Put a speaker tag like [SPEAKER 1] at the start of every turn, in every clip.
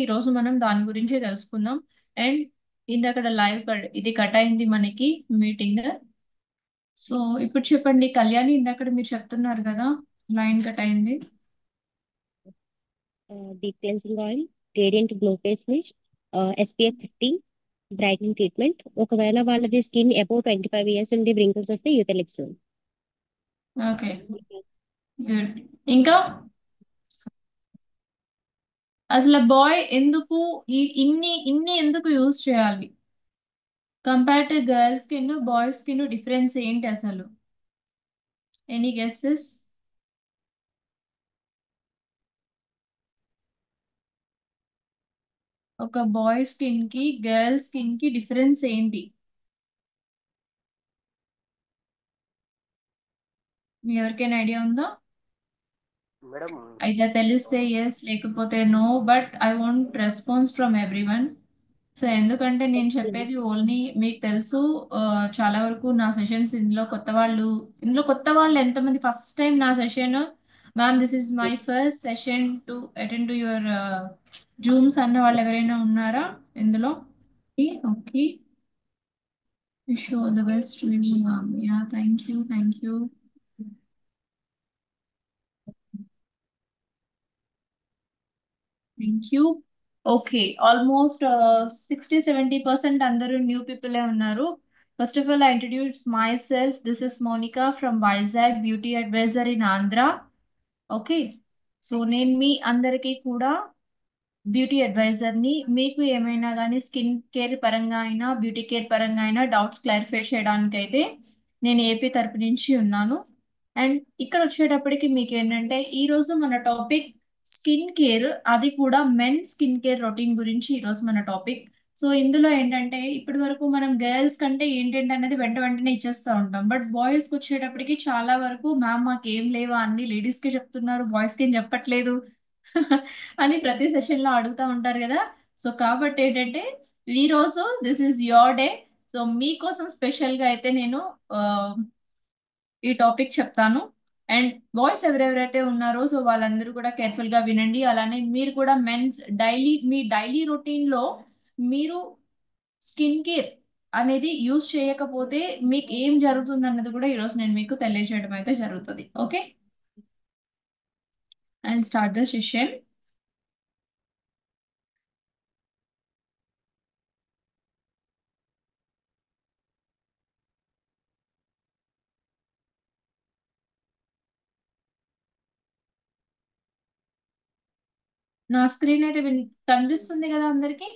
[SPEAKER 1] ఈ రోజు మనం దాని గురించి తెలుసుకుందాం. అండ్ ఇందక్కడ లైవ్ ఇది కట్ అయింది మనకి మీటింగ్. సో ఇప్పుడు చెప్పండి కళ్యాణి, ఇందాక మీరు చెప్తున్నారు కదా, లైన్ కట్ అయింది.
[SPEAKER 2] Deep cleansing oil, radiant glow face mist, SPF 50 brightening treatment. ఒకవేళ వాళ్ళది స్కిన్ అబౌవ్ 25 years ఉండి wrinkles వస్తే యూటెలిక్స్.
[SPEAKER 1] Okay, good. ఇంకా అసలు బాయ్ ఎందుకు ఇన్ని ఇన్ని ఎందుకు యూజ్ చేయాలి? Compare to girl skin, boy skin difference ఏంటి అసలు? Any guesses? ఒక బాయ్ స్కిన్ కి గర్ల్ స్కిన్ కి డిఫరెన్స్ ఏంటి? మీ ఎవరికైనా ఐడియా ఉందా?
[SPEAKER 3] మేడం
[SPEAKER 1] అయితే తెలిస్తే ఎస్, లేకపోతే no, but I want response from everyone. So ఎందుకంటే నేను చెప్పేది ఓన్లీ మీకు తెలుసు. ఆ, చాలా వరకు నా సెషన్స్ ఇందులో కొత్త వాళ్ళు ఎంతమంది ఫస్ట్ టైం నా session, ma'am this is my first session to attend to your zooms అన్న వాళ్ళు ఎవరైనా ఉన్నారా ఇందులో? Okay, wish all the best ma'am. Yeah, thank you, thank you. Thank you. Okay, almost 60-70% అందరూ న్యూ పీపులే ఉన్నారు. First of all I introduce myself. This is Monica from Vizag beauty advisor in Andhra. Okay, so నేను మీ అందరికీ కూడా beauty advisor ని. మీకు ఏమైనా కానీ స్కిన్ కేర్ పరంగా అయినా బ్యూటీ కేర్ పరంగా అయినా డౌట్స్ క్లారిఫై చేయడానికి అయితే నేను ఏపీ తరపు నుంచి ఉన్నాను. అండ్ ఇక్కడ వచ్చేటప్పటికి మీకు ఏంటంటే ఈ రోజు మన టాపిక్ స్కిన్ కేర్, అది కూడా మెన్ స్కిన్ కేర్ రొటీన్ గురించి ఈ రోజు మన టాపిక్. సో ఇందులో ఏంటంటే ఇప్పటి వరకు మనం గర్ల్స్ కంటే ఏంటంటే అనేది వెంట వెంటనే ఇచ్చేస్తూ ఉంటాం. బట్ బాయ్స్ కి వచ్చేటప్పటికి చాలా వరకు మ్యామ్ మాకేం లేవా, అన్ని లేడీస్ కే చెప్తున్నారు, బాయ్స్ కి ఏం చెప్పట్లేదు అని ప్రతి సెషన్ లో అడుగుతా ఉంటారు కదా. సో కాబట్టి ఏంటంటే ఈ రోజు this is your day. So మీకోసం స్పెషల్ గా అయితే నేను ఆ, ఈ టాపిక్ చెప్తాను. అండ్ బాయ్స్ ఎవరెవరైతే ఉన్నారో సో వాళ్ళందరూ కూడా కేర్ఫుల్ గా వినండి. అలానే మీరు కూడా మెన్స్ మీ డైలీ రొటీన్ లో మీరు స్కిన్ కేర్ అనేది యూజ్ చేయకపోతే మీకు ఏం జరుగుతుంది అన్నది కూడా ఈరోజు నేను మీకు తెలియజేయడం అయితే జరుగుతుంది. Okay, and start the session. నా స్క్రీన్ అయితే కనిపిస్తుంది కదా అందరికి?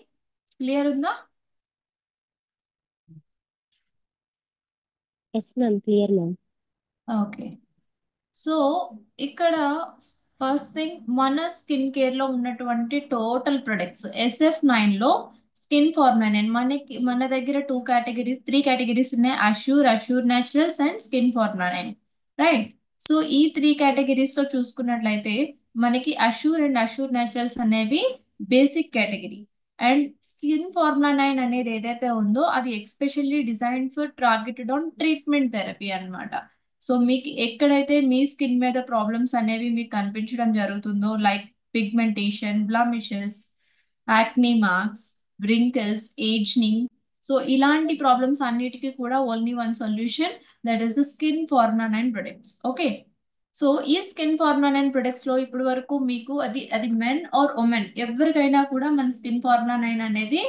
[SPEAKER 1] క్లియర్ ఉందా?
[SPEAKER 2] Yes ma'am, clear ma'am.
[SPEAKER 1] Okay, so ఇక్కడ ఫస్ట్ థింగ్ మన స్కిన్ కేర్ లో ఉన్నటువంటి టోటల్ ప్రొడక్ట్స్ SF9 లో స్కిన్ ఫార్మానైన్. మన దగ్గర త్రీ కేటగిరీస్ ఉన్నాయి: అష్యూర్ న్యాచురల్స్ అండ్ స్కిన్ ఫార్మానైన్. రైట్. సో ఈ త్రీ కేటగిరీస్ లో చూసుకున్నట్లయితే మనకి అష్యూర్ న్యాచురల్స్ అనేవి బేసిక్ కేటగిరీ. అండ్ స్కిన్ ఫార్మానైన్ అనేది ఏదైతే ఉందో అది especially design for targeted on treatment therapy అన్నమాట. సో మీకు ఎక్కడైతే మీ స్కిన్ మీద ప్రాబ్లమ్స్ అనేవి మీకు కనిపించడం జరుగుతుందో, like pigmentation, blemishes, acne marks, wrinkles, ageing, so ఇలాంటి ప్రాబ్లమ్స్ అన్నిటికీ కూడా only one solution, that is the skin ఫార్మానైన్ ప్రొడక్ట్స్. ఓకే, సో ఈ స్కిన్ ఫార్మానైన్ ప్రొడక్ట్స్ లో ఇప్పుడు వరకు మీకు అది అది మెన్ ఆర్ ఉమెన్ ఎవరికైనా కూడా మన స్కిన్ ఫార్మానైన్ అనేది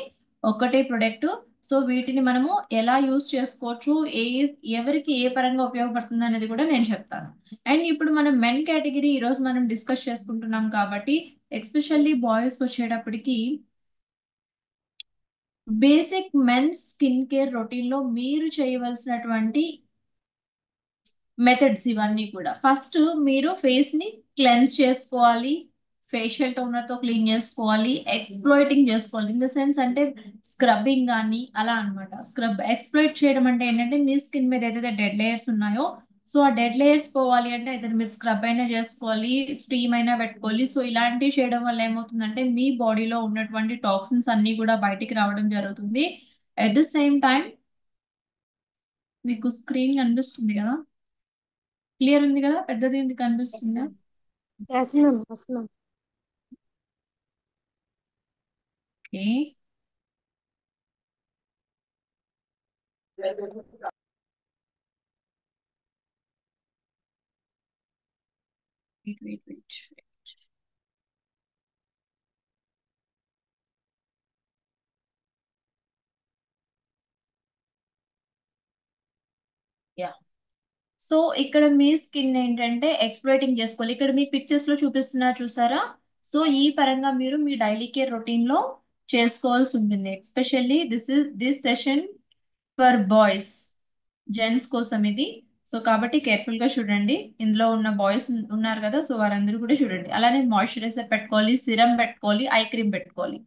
[SPEAKER 1] ఒకటే ప్రొడక్ట్. సో వీటిని మనము ఎలా యూజ్ చేసుకోవచ్చు, ఎవరికి ఏ పరంగా ఉపయోగపడుతుంది అనేది కూడా నేను చెప్తాను. అండ్ ఇప్పుడు మనం మెన్ కేటగిరీ ఈ రోజు మనం డిస్కస్ చేసుకుంటున్నాం కాబట్టి ఎస్పెషల్లీ బాయ్స్ వచ్చేటప్పటికి basic men's skin care routine లో మీరు చేయవలసినటువంటి మెథడ్స్ ఇవన్నీ కూడా. ఫస్ట్ మీరు ఫేస్ ని క్లెన్స్ చేసుకోవాలి, ఫేషియల్ టోనర్ తో క్లీన్ చేసుకోవాలి, ఎక్స్ప్లోయిటింగ్ చేసుకోవాలి. ఇన్ ద సెన్స్ అంటే స్క్రబ్బింగ్ కానీ అలా అన్నమాట. ఎక్స్ప్లోయిట్ చేయడం అంటే ఏంటంటే మీ స్కిన్ మీద ఏదైతే డెడ్ లేయర్స్ ఉన్నాయో సో ఆ డెడ్ లేయర్స్ పోవాలి అంటే అయితే మీరు స్క్రబ్ అయినా చేసుకోవాలి, స్టీమ్ అయినా పెట్టుకోవాలి. సో ఇలాంటివి చేయడం వల్ల ఏమవుతుందంటే మీ బాడీలో ఉన్నటువంటి టాక్సిన్స్ అన్ని కూడా బయటికి రావడం జరుగుతుంది. అట్ ద సేమ్ టైం మీకు స్క్రీన్ కనిపిస్తుంది కదా, క్లియర్ ఉంది కదా, పెద్దది ఉంది కనిపిస్తుందా?
[SPEAKER 4] Yes ma'am, yes ma'am.
[SPEAKER 1] Okay. Wait. Yeah. So ఇక్కడ మీ స్కిన్ ఏంటంటే ఎక్స్ప్లోయిటింగ్ చేసుకోవాలి. ఇక్కడ మీ పిక్చర్స్ లో చూపిస్తున్నారు చూసారా? సో ఈ పరంగా మీరు మీ డైలీ కేర్ రొటీన్ లో చేసుకోవాల్సి ఉంటుంది. Especially this session for boys, gents కోసం ఇది. సో కాబట్టి కేర్ఫుల్ గా చూడండి. ఇందులో ఉన్న బాయ్స్ ఉన్నారు కదా, సో వారందరూ కూడా చూడండి. అలానే మాయిశ్చరైజర్ పెట్టుకోవాలి, సిరం పెట్టుకోవాలి, ఐ క్రీమ్ పెట్టుకోవాలి.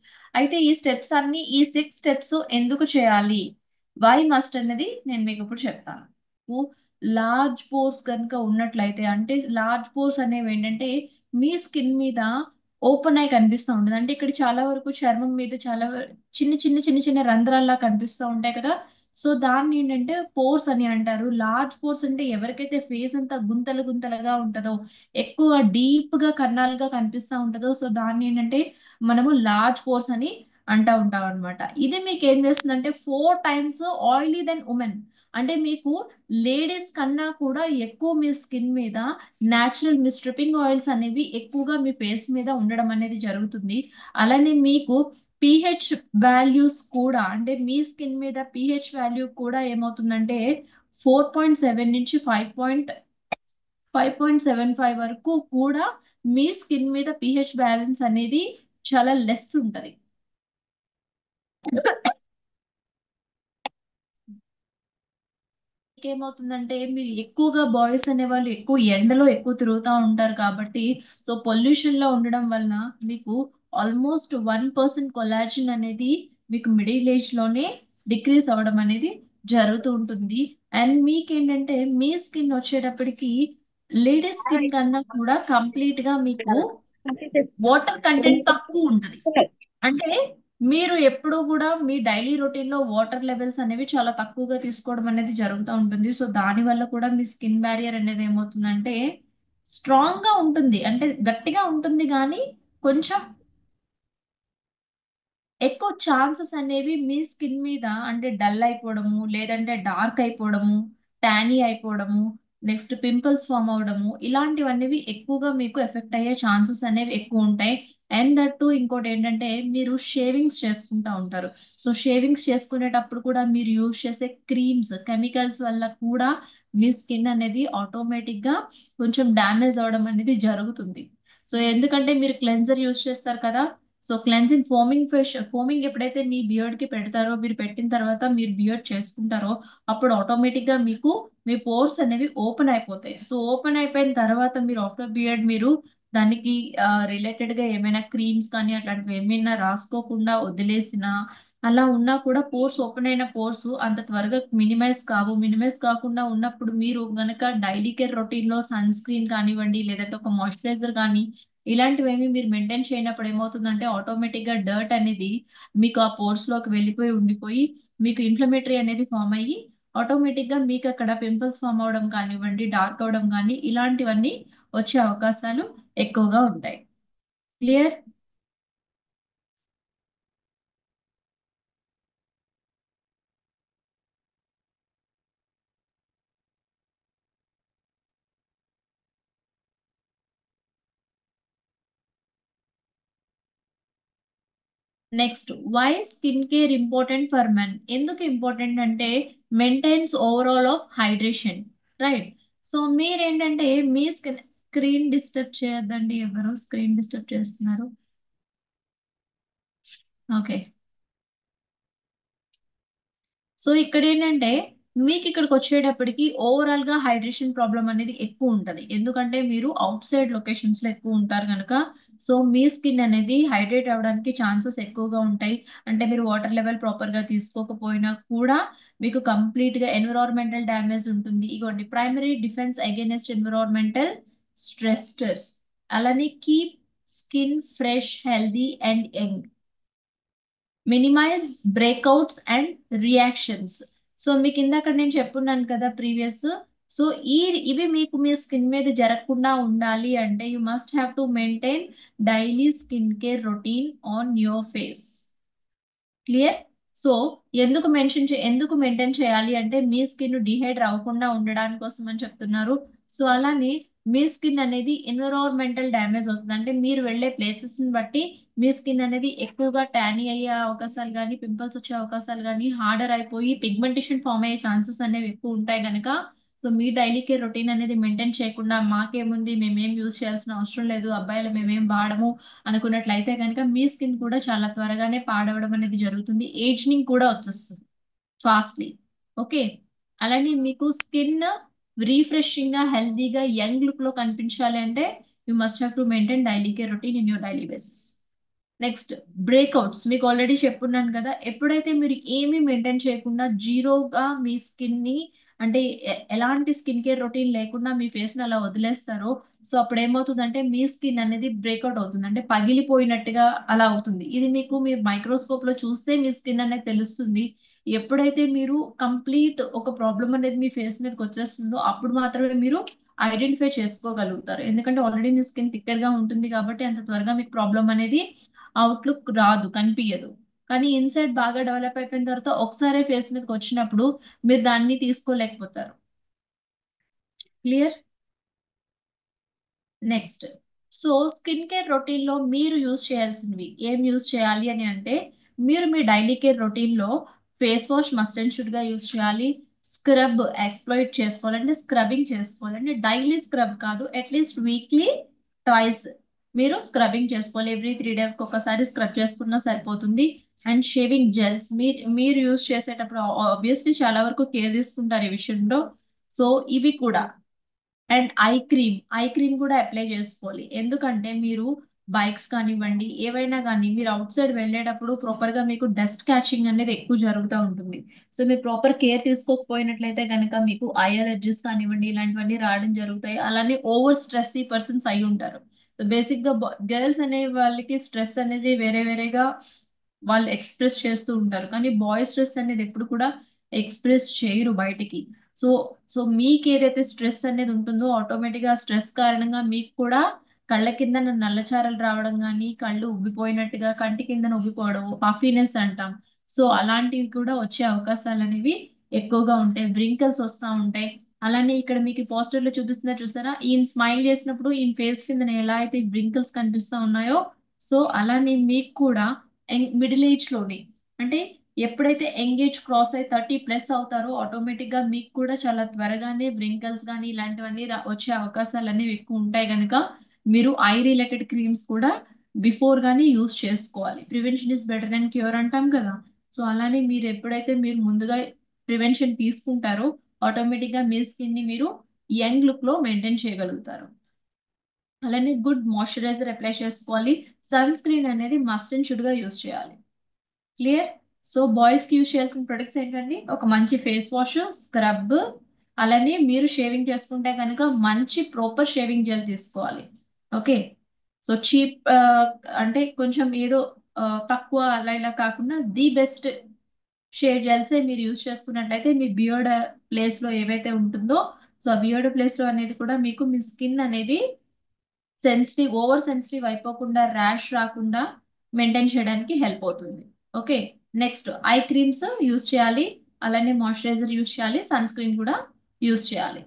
[SPEAKER 1] అయితే ఈ స్టెప్స్ అన్ని, ఈ 6 స్టెప్స్ ఎందుకు చేయాలి, వై మస్ట్ అనేది నేను మీకు ఇప్పుడు చెప్తాను. లార్జ్ పోర్స్ కనుక ఉన్నట్లయితే, అంటే లార్జ్ పోర్స్ అనేవి ఏంటంటే మీ స్కిన్ మీద ఓపెన్ అయి కనిపిస్తూ ఉంటుంది. అంటే ఇక్కడ చాలా వరకు చర్మం మీద చాలా చిన్న రంధ్రాల్లా కనిపిస్తూ ఉంటాయి కదా. సో దాన్ని ఏంటంటే పోర్స్ అని అంటారు. లార్జ్ పోర్స్ అంటే ఎవరికైతే ఫేస్ అంతా గుంతలుగా ఉంటుందో, ఎక్కువ డీప్ గా కన్నాలుగా కనిపిస్తూ ఉంటుందో, సో దాన్ని ఏంటంటే మనము లార్జ్ పోర్స్ అని అంటూ ఉంటాం అనమాట. ఇది మీకు ఏం చేస్తుందంటే 4 times ఆయిలీ దెన్ ఉమెన్. అంటే మీకు లేడీస్ కన్నా కూడా ఎక్కువ మీ స్కిన్ మీద న్యాచురల్ మీ స్ట్రిప్పింగ్ ఆయిల్స్ అనేవి ఎక్కువగా మీ ఫేస్ మీద ఉండడం అనేది జరుగుతుంది. అలానే మీకు పిహెచ్ వాల్యూస్ కూడా, అంటే మీ స్కిన్ మీద పిహెచ్ వాల్యూ కూడా ఏమవుతుందంటే 4.7 నుంచి 5.75 వరకు కూడా మీ స్కిన్ మీద పిహెచ్ బ్యాలెన్స్ అనేది చాలా లెస్ ఉంటది. ఏమవుతుందంటే మీరు ఎక్కువగా బాయ్స్ అనే వాళ్ళు ఎక్కువ ఎండలో ఎక్కువ తిరుగుతూ ఉంటారు కాబట్టి, సో పొల్యూషన్ లో ఉండడం వలన మీకు ఆల్మోస్ట్ 1% కొలాజిన్ అనేది మీకు మిడిల్ ఏజ్ లోనే డిక్రీస్ అవ్వడం అనేది జరుగుతూ ఉంటుంది. అండ్ మీకేంటంటే మీ స్కిన్ వచ్చేటప్పటికి లేడీస్ స్కిన్ కన్నా కూడా కంప్లీట్ గా మీకు వాటర్ కంటెంట్ తక్కువ ఉంటది. అంటే మీరు ఎప్పుడూ కూడా మీ డైలీ రొటీన్ లో వాటర్ లెవెల్స్ అనేవి చాలా తక్కువగా తీసుకోవడం అనేది జరుగుతూ ఉంటుంది. సో దాని వల్ల కూడా మీ స్కిన్ బ్యారియర్ అనేది ఏమవుతుందంటే స్ట్రాంగ్ గా ఉంటుంది, అంటే గట్టిగా ఉంటుంది కానీ కొంచెం ఎక్కువ ఛాన్సెస్ అనేవి మీ స్కిన్ మీద అంటే డల్ అయిపోవడము, లేదంటే డార్క్ అయిపోవడము, ట్యానీ అయిపోవడము, నెక్స్ట్ పింపుల్స్ ఫామ్ అవడము, ఇలాంటివన్నీ ఎక్కువగా మీకు ఎఫెక్ట్ అయ్యే ఛాన్సెస్ అనేవి ఎక్కువ ఉంటాయి. అండ్ దట్టు ఇంకోటి ఏంటంటే మీరు షేవింగ్స్ చేసుకుంటా ఉంటారు. సో షేవింగ్స్ చేసుకునేటప్పుడు కూడా మీరు యూజ్ చేసే క్రీమ్స్, కెమికల్స్ వల్ల కూడా మీ స్కిన్ అనేది ఆటోమేటిక్ గా కొంచెం డ్యామేజ్ అవడం అనేది జరుగుతుంది. సో ఎందుకంటే మీరు క్లెన్జర్ యూజ్ చేస్తారు కదా. సో క్లెన్జింగ్ ఫోమింగ్ ఎప్పుడైతే మీ బియర్డ్ కి పెడతారో, మీరు పెట్టిన తర్వాత మీరు బియర్డ్ చేసుకుంటారో, అప్పుడు ఆటోమేటిక్ గా మీకు మీ పోర్స్ అనేవి ఓపెన్ అయిపోతాయి. సో ఓపెన్ అయిపోయిన తర్వాత మీరు ఆఫ్టర్ బియర్డ్ మీరు దానికి రిలేటెడ్ గా ఏమైనా క్రీమ్స్ కానీ అట్లాంటివి ఏమైనా రాసుకోకుండా వదిలేసినా, అలా ఉన్నా కూడా పోర్స్ ఓపెన్ అయిన పోర్స్ అంత త్వరగా మినిమైజ్ కావు. మినిమైజ్ కాకుండా ఉన్నప్పుడు మీరు గనక డైలీ కేర్ రొటీన్ లో సన్ స్క్రీన్ కానివ్వండి, లేదంటే ఒక మాయిశ్చరైజర్ కానీ ఇలాంటివి ఏమి మీరు మెయింటైన్ చేయనప్పుడు ఏమవుతుందంటే ఆటోమేటిక్ గా డర్ట్ అనేది మీకు ఆ పోర్స్ లోకి వెళ్ళిపోయి ఉండిపోయి మీకు ఇన్ఫ్లమేటరీ అనేది ఫామ్ అయ్యి ఆటోమేటిక్ గా మీకు అక్కడ పింపుల్స్ ఫామ్ అవడం కానివ్వండి, డార్క్ అవడం కానీ ఇలాంటివన్నీ వచ్చే అవకాశాలు ఎక్కువగా ఉంటాయి. Clear? Next, why skin care important for men? ఎందుకు ఇంపార్టెంట్ అంటే maintains overall of hydration, right? So మీరేంటంటే మీ స్క్రీన్ డిస్టర్బ్ చేయొద్దండి. ఎవరు స్క్రీన్ డిస్టర్బ్ చేస్తున్నారు? ఓకే. సో ఇక్కడ ఏంటంటే మీకు ఇక్కడికి వచ్చేటప్పటికి ఓవరాల్ గా హైడ్రేషన్ ప్రాబ్లం అనేది ఎక్కువ ఉంటది. ఎందుకంటే మీరు అవుట్ సైడ్ లొకేషన్స్ లో ఎక్కువ ఉంటారు కనుక, సో మీ స్కిన్ అనేది హైడ్రేట్ అవ్వడానికి ఛాన్సెస్ ఎక్కువగా ఉంటాయి. అంటే మీరు వాటర్ లెవెల్ ప్రాపర్ గా తీసుకోకపోయినా కూడా మీకు కంప్లీట్ గా ఎన్విరాన్మెంటల్ డ్యామేజ్ ఉంటుంది. ఇగోండి, primary defence against environmental stressors. అలానే keep skin fresh, healthy and young, minimise breakouts and reactions. So మీకు ఇందాక నేను చెప్పున్నాను కదా ప్రీవియస్. సో ఇవి మీకు మీ స్కిన్ మీద జరగకుండా ఉండాలి అంటే you must have to maintain daily skin care routine on your face. Clear. So ఎందుకు మెయింటైన్ చేయాలి అంటే మీ స్కిన్ డిహైడ్రేట్ అవ్వకుండా ఉండడానికి కోసం అని చెప్తున్నారు. సో అలానే మీ స్కిన్ అనేది ఎన్విరాన్మెంటల్ డ్యామేజ్ అవుతుంది, అంటే మీరు వెళ్ళే ప్లేసెస్ ని బట్టి మీ స్కిన్ అనేది ఎక్కువగా ట్యానీ అయ్యే అవకాశాలు కానీ, పింపుల్స్ వచ్చే అవకాశాలు కానీ, హార్డర్ అయిపోయి పిగ్మెంటేషన్ ఫామ్ అయ్యే ఛాన్సెస్ అనేవి ఎక్కువ ఉంటాయి కనుక, సో మీ డైలీ కేర్ రొటీన్ అనేది మెయింటైన్ చేయకుండా మాకేముంది మేమేం యూజ్ చేయాల్సిన అవసరం లేదు, అబ్బాయిలు మేమేం వాడము అనుకున్నట్లయితే కనుక మీ స్కిన్ కూడా చాలా త్వరగానే పాడవడం అనేది జరుగుతుంది, ఏజ్నింగ్ కూడా వచ్చేస్తుంది ఫాస్ట్లీ. ఓకే. అలానే మీకు స్కిన్ రీఫ్రెషింగ్ గా, హెల్దీగా, యంగ్ లుక్ లో కనిపించాలి అంటే you must have to maintain daily care routine in your daily basis. Next, breakouts. మీకు ఆల్రెడీ చెప్పున్నాను కదా, ఎప్పుడైతే మీరు ఏమీ మెయింటైన్ చేయకుండా జీరోగా మీ స్కిన్ ని, అంటే ఎలాంటి స్కిన్ కేర్ రొటీన్ లేకుండా మీ ఫేస్ ని అలా వదిలేస్తారో, సో అప్పుడు ఏమవుతుందంటే మీ స్కిన్ అనేది బ్రేక్అవుట్ అవుతుంది, అంటే పగిలిపోయినట్టుగా అలా అవుతుంది. ఇది మీకు మీరు మైక్రోస్కోప్ లో చూస్తే మీ స్కిన్ అనేది తెలుస్తుంది. ఎప్పుడైతే మీరు కంప్లీట్ ఒక ప్రాబ్లం అనేది మీ ఫేస్ మీదకి వచ్చేస్తుందో అప్పుడు మాత్రమే మీరు ఐడెంటిఫై చేసుకోగలుగుతారు, ఎందుకంటే ఆల్రెడీ మీ స్కిన్ థిక్కర్ గా ఉంటుంది కాబట్టి అంత త్వరగా మీకు ప్రాబ్లం అనేది అవుట్లుక్ రాదు, కనిపించదు. కానీ ఇన్సైడ్ బాగా డెవలప్ అయిపోయిన తర్వాత ఒకసారి ఫేస్ మీదకి వచ్చినప్పుడు మీరు దాన్ని తీసుకోలేకపోతారు. Clear. Next, so skin care routine లో మీరు యూజ్ చేయాల్సినవి ఏం యూజ్ చేయాలి అని అంటే, మీరు మీ డైలీ కేర్ రొటీన్ లో face wash must and should గా యూజ్ చేయాలి. స్క్రబ్ ఎక్స్ప్లాయిట్ చేసుకోవాలంటే స్క్రబ్బింగ్ చేసుకోవాలంటే డైలీ స్క్రబ్ కాదు, అట్లీస్ట్ వీక్లీ ట్వైస్ మీరు స్క్రబ్బింగ్ చేసుకోవాలి. ఎవ్రీ 3 days ఒకసారి స్క్రబ్ చేసుకున్నా సరిపోతుంది. అండ్ షేవింగ్ జెల్స్ మీరు యూజ్ చేసేటప్పుడు ఆబ్వియస్లీ చాలా వరకు కేర్ తీసుకుంటారు ఈ విషయంలో, సో ఇవి కూడా. అండ్ ఐ క్రీమ్ కూడా అప్లై చేసుకోవాలి, ఎందుకంటే మీరు బైక్స్ కానివ్వండి ఏవైనా కానీ మీరు అవుట్ సైడ్ వెళ్ళేటప్పుడు ప్రాపర్ గా మీకు డస్ట్ క్యాచింగ్ అనేది ఎక్కువ జరుగుతూ ఉంటుంది. సో మీరు ప్రాపర్ కేర్ తీసుకోకపోయినట్లయితే కనుక మీకు ఐ అలర్జీస్ కానివ్వండి ఇలాంటివన్నీ రావడం జరుగుతాయి. అలానే ఓవర్ స్ట్రెస్ పర్సన్స్ అయి ఉంటారు. సో బేసిక్ గా గర్ల్స్ అనే వాళ్ళకి స్ట్రెస్ అనేది వేరే వేరేగా వాళ్ళు ఎక్స్ప్రెస్ చేస్తూ ఉంటారు, కానీ బాయ్ స్ట్రెస్ అనేది ఎప్పుడు కూడా ఎక్స్ప్రెస్ చేయరు బయటికి. సో సో మీకు ఏదైతే స్ట్రెస్ అనేది ఉంటుందో ఆటోమేటిక్ గా స్ట్రెస్ కారణంగా మీకు కూడా కళ్ళ కింద నల్లచారలు రావడం కానీ, కళ్ళు ఉబ్బిపోయినట్టుగా కంటి కింద ఉబ్బిపోవడం పఫీనెస్ అంటాం. సో అలాంటివి కూడా వచ్చే అవకాశాలు అనేవి ఎక్కువగా ఉంటాయి, వ్రింకల్స్ వస్తూ ఉంటాయి. అలానే ఇక్కడ మీకు పోస్టర్ లో చూపిస్తున్నా చూసారా, ఈయన స్మైల్ చేసినప్పుడు ఈయన ఫేస్ కింద ఎలా అయితే వ్రింకల్స్ కనిపిస్తూ ఉన్నాయో, సో అలానే మీకు కూడా మిడిల్ ఏజ్ లోనే, అంటే ఎప్పుడైతే ఎంగేజ్ క్రాస్ అయి 30+ అవుతారో ఆటోమేటిక్ గా మీకు కూడా చాలా త్వరగానే వ్రింకల్స్ కానీ ఇలాంటివన్నీ వచ్చే అవకాశాలు అనేవి ఎక్కువ ఉంటాయి కనుక మీరు ఐ రిలేటెడ్ క్రీమ్స్ కూడా బిఫోర్ గానీ యూజ్ చేసుకోవాలి. Prevention is better then cure అంటాం కదా, సో అలానే మీరు ఎప్పుడైతే మీరు ముందుగా ప్రివెన్షన్ తీసుకుంటారో ఆటోమేటిక్ గా మీ స్కిన్ ని మీరు యంగ్ లుక్ లో మెయింటైన్ చేయగలుగుతారు. అలానే గుడ్ మాయిశ్చరైజర్ అప్లై చేసుకోవాలి. సన్ స్క్రీన్ అనేది మస్ట్ అండ్ షుడ్ గా యూజ్ చేయాలి. క్లియర్. సో బాయ్స్ కి యూజ్ చేయాల్సిన ప్రొడక్ట్స్ ఏంటండి, ఒక మంచి ఫేస్ వాష్, స్క్రబ్, అలానే మీరు షేవింగ్ చేసుకుంటే కనుక మంచి ప్రాపర్ షేవింగ్ జెల్ తీసుకోవాలి. ఓకే. సో చీప్ అంటే కొంచెం ఏదో తక్కువ అలా ఇలా కాకుండా ది బెస్ట్ షేడ్ జెల్సే మీరు యూజ్ చేసుకున్నట్లయితే మీ బియర్డ్ ప్లేస్ లో ఏవైతే ఉంటుందో, సో ఆ బియర్డ్ ప్లేస్ లో అనేది కూడా మీకు మీ స్కిన్ అనేది ఓవర్ సెన్సిటివ్ అయిపోకుండా, ర్యాష్ రాకుండా మెయింటైన్ చేయడానికి హెల్ప్ అవుతుంది. Okay. Next, eye creams use చేయాలి, అలానే మాయిశ్చరైజర్ యూజ్ చేయాలి, సన్ స్క్రీన్ కూడా యూజ్ చేయాలి.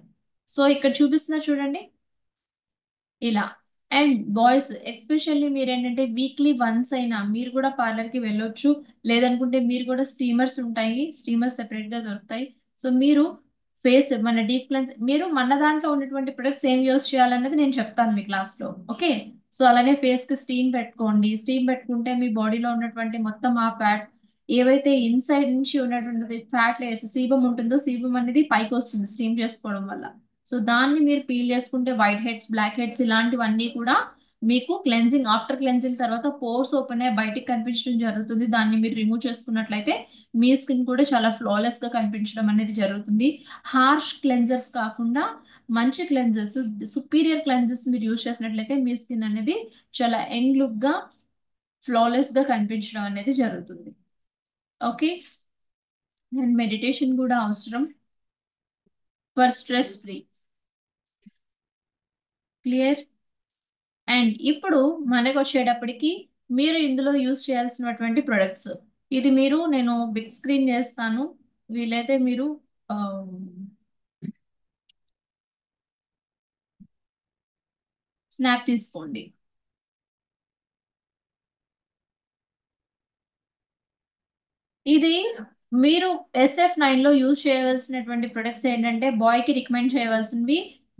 [SPEAKER 1] సో ఇక్కడ చూపిస్తున్నా చూడండి ఇలా. అండ్ బాయ్స్ ఎక్స్పెషల్లీ మీరు ఏంటంటే వీక్లీ వన్స్ అయినా మీరు కూడా పార్లర్ కి వెళ్ళొచ్చు, లేదనుకుంటే మీరు కూడా స్టీమర్స్ ఉంటాయి, స్టీమర్స్ సెపరేట్ గా దొరుకుతాయి. సో మీరు ఫేస్ మన డీప్ క్లెన్స్ మీరు మన దాంట్లో ఉన్నటువంటి ప్రొడక్ట్స్ ఏం యూస్ చేయాలన్నది నేను చెప్తాను మీ క్లాస్ లో. ఓకే. సో అలానే ఫేస్ కి స్టీమ్ పెట్టుకోండి, స్టీమ్ పెట్టుకుంటే మీ బాడీలో ఉన్నటువంటి మొత్తం ఆ ఫ్యాట్ ఏవైతే ఇన్సైడ్ నుంచి ఉన్నటువంటి ఫ్యాట్ లేయర్స్ సీబం ఉంటుందో, సీబం అనేది పైకి వస్తుంది స్టీమ్ చేసుకోవడం వల్ల. సో దాన్ని మీరు పీల్ చేసుకుంటే వైట్ హెడ్స్, బ్లాక్ హెడ్స్ ఇలాంటివన్నీ కూడా మీకు క్లెన్జింగ్, ఆఫ్టర్ క్లెన్జింగ్ తర్వాత పోర్స్ ఓపెన్ అయ్యి బయటికి కనిపించడం జరుగుతుంది. దాన్ని మీరు రిమూవ్ చేసుకున్నట్లయితే మీ స్కిన్ కూడా చాలా ఫ్లాలెస్ గా కనిపించడం అనేది జరుగుతుంది. హార్ష్ క్లెన్జర్స్ కాకుండా మంచి క్లెన్జర్స్, సుపీరియర్ క్లెన్జర్స్ మీరు యూజ్ చేసినట్లయితే మీ స్కిన్ అనేది చాలా యంగ్ లుక్ గా, ఫ్లాలెస్ గా కనిపించడం అనేది జరుగుతుంది. ఓకే. అండ్ మెడిటేషన్ కూడా అవసరం for stress free. Clear. And ఇప్పుడు మనకు వచ్చేటప్పటికి మీరు ఇందులో యూజ్ చేయాల్సినటువంటి ప్రొడక్ట్స్, ఇది నేను బిగ్ స్క్రీన్ చేస్తాను, వీలైతే మీరు స్నాప్ తీసుకోండి. ఇది మీరు SF9 లో యూజ్ చేయవలసినటువంటి ప్రొడక్ట్స్ ఏంటంటే, బాయ్ కి రికమెండ్ చేయవలసినవి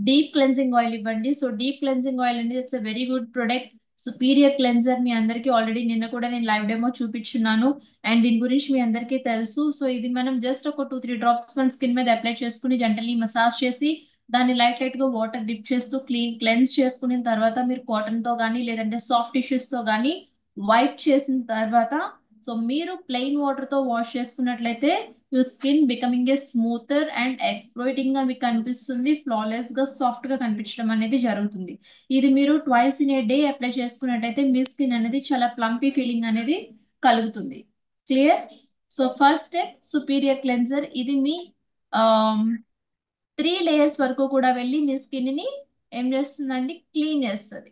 [SPEAKER 1] డీప్ క్లెన్సింగ్ ఆయిల్ ఇవ్వండి. సో డీప్ క్లెన్సింగ్ ఆయిల్ అనేది it's very good product, superior cleanser. మీ అందరికీ ఆల్రెడీ నిన్న కూడా నేను లైవ్ డెమో చూపించున్నాను అండ్ దీని గురించి మీ అందరికీ తెలుసు. సో ఇది మనం జస్ట్ ఒక 2-3 డ్రాప్స్ మన స్కిన్ మీద అప్లై చేసుకుని జెంటల్లీ మసాజ్ చేసి దాన్ని లైట్ గా వాటర్ డిప్ చేస్తూ క్లెన్స్ చేసుకున్న తర్వాత మీరు కాటన్ తో కానీ లేదంటే సాఫ్ట్ టిష్యూస్ తో కానీ వైప్ చేసిన తర్వాత, సో మీరు ప్లెయిన్ వాటర్ తో వాష్ చేసుకున్నట్లయితే your skin becoming a smoother and exploiting గా మీకు కనిపిస్తుంది, ఫ్లాలెస్ గా సాఫ్ట్ గా కనిపించడం అనేది జరుగుతుంది. ఇది మీరు twice in a day apply చేసుకున్నట్టయితే మీ స్కిన్ అనేది చాలా ప్లంపీ ఫీలింగ్ అనేది కలుగుతుంది. Clear? So first step superior cleanser. ఇది మీ 3 లేయర్స్ వరకు కూడా వెళ్ళి మీ స్కిన్ ని ఏం చేస్తుందండి, క్లీన్ చేస్తుంది.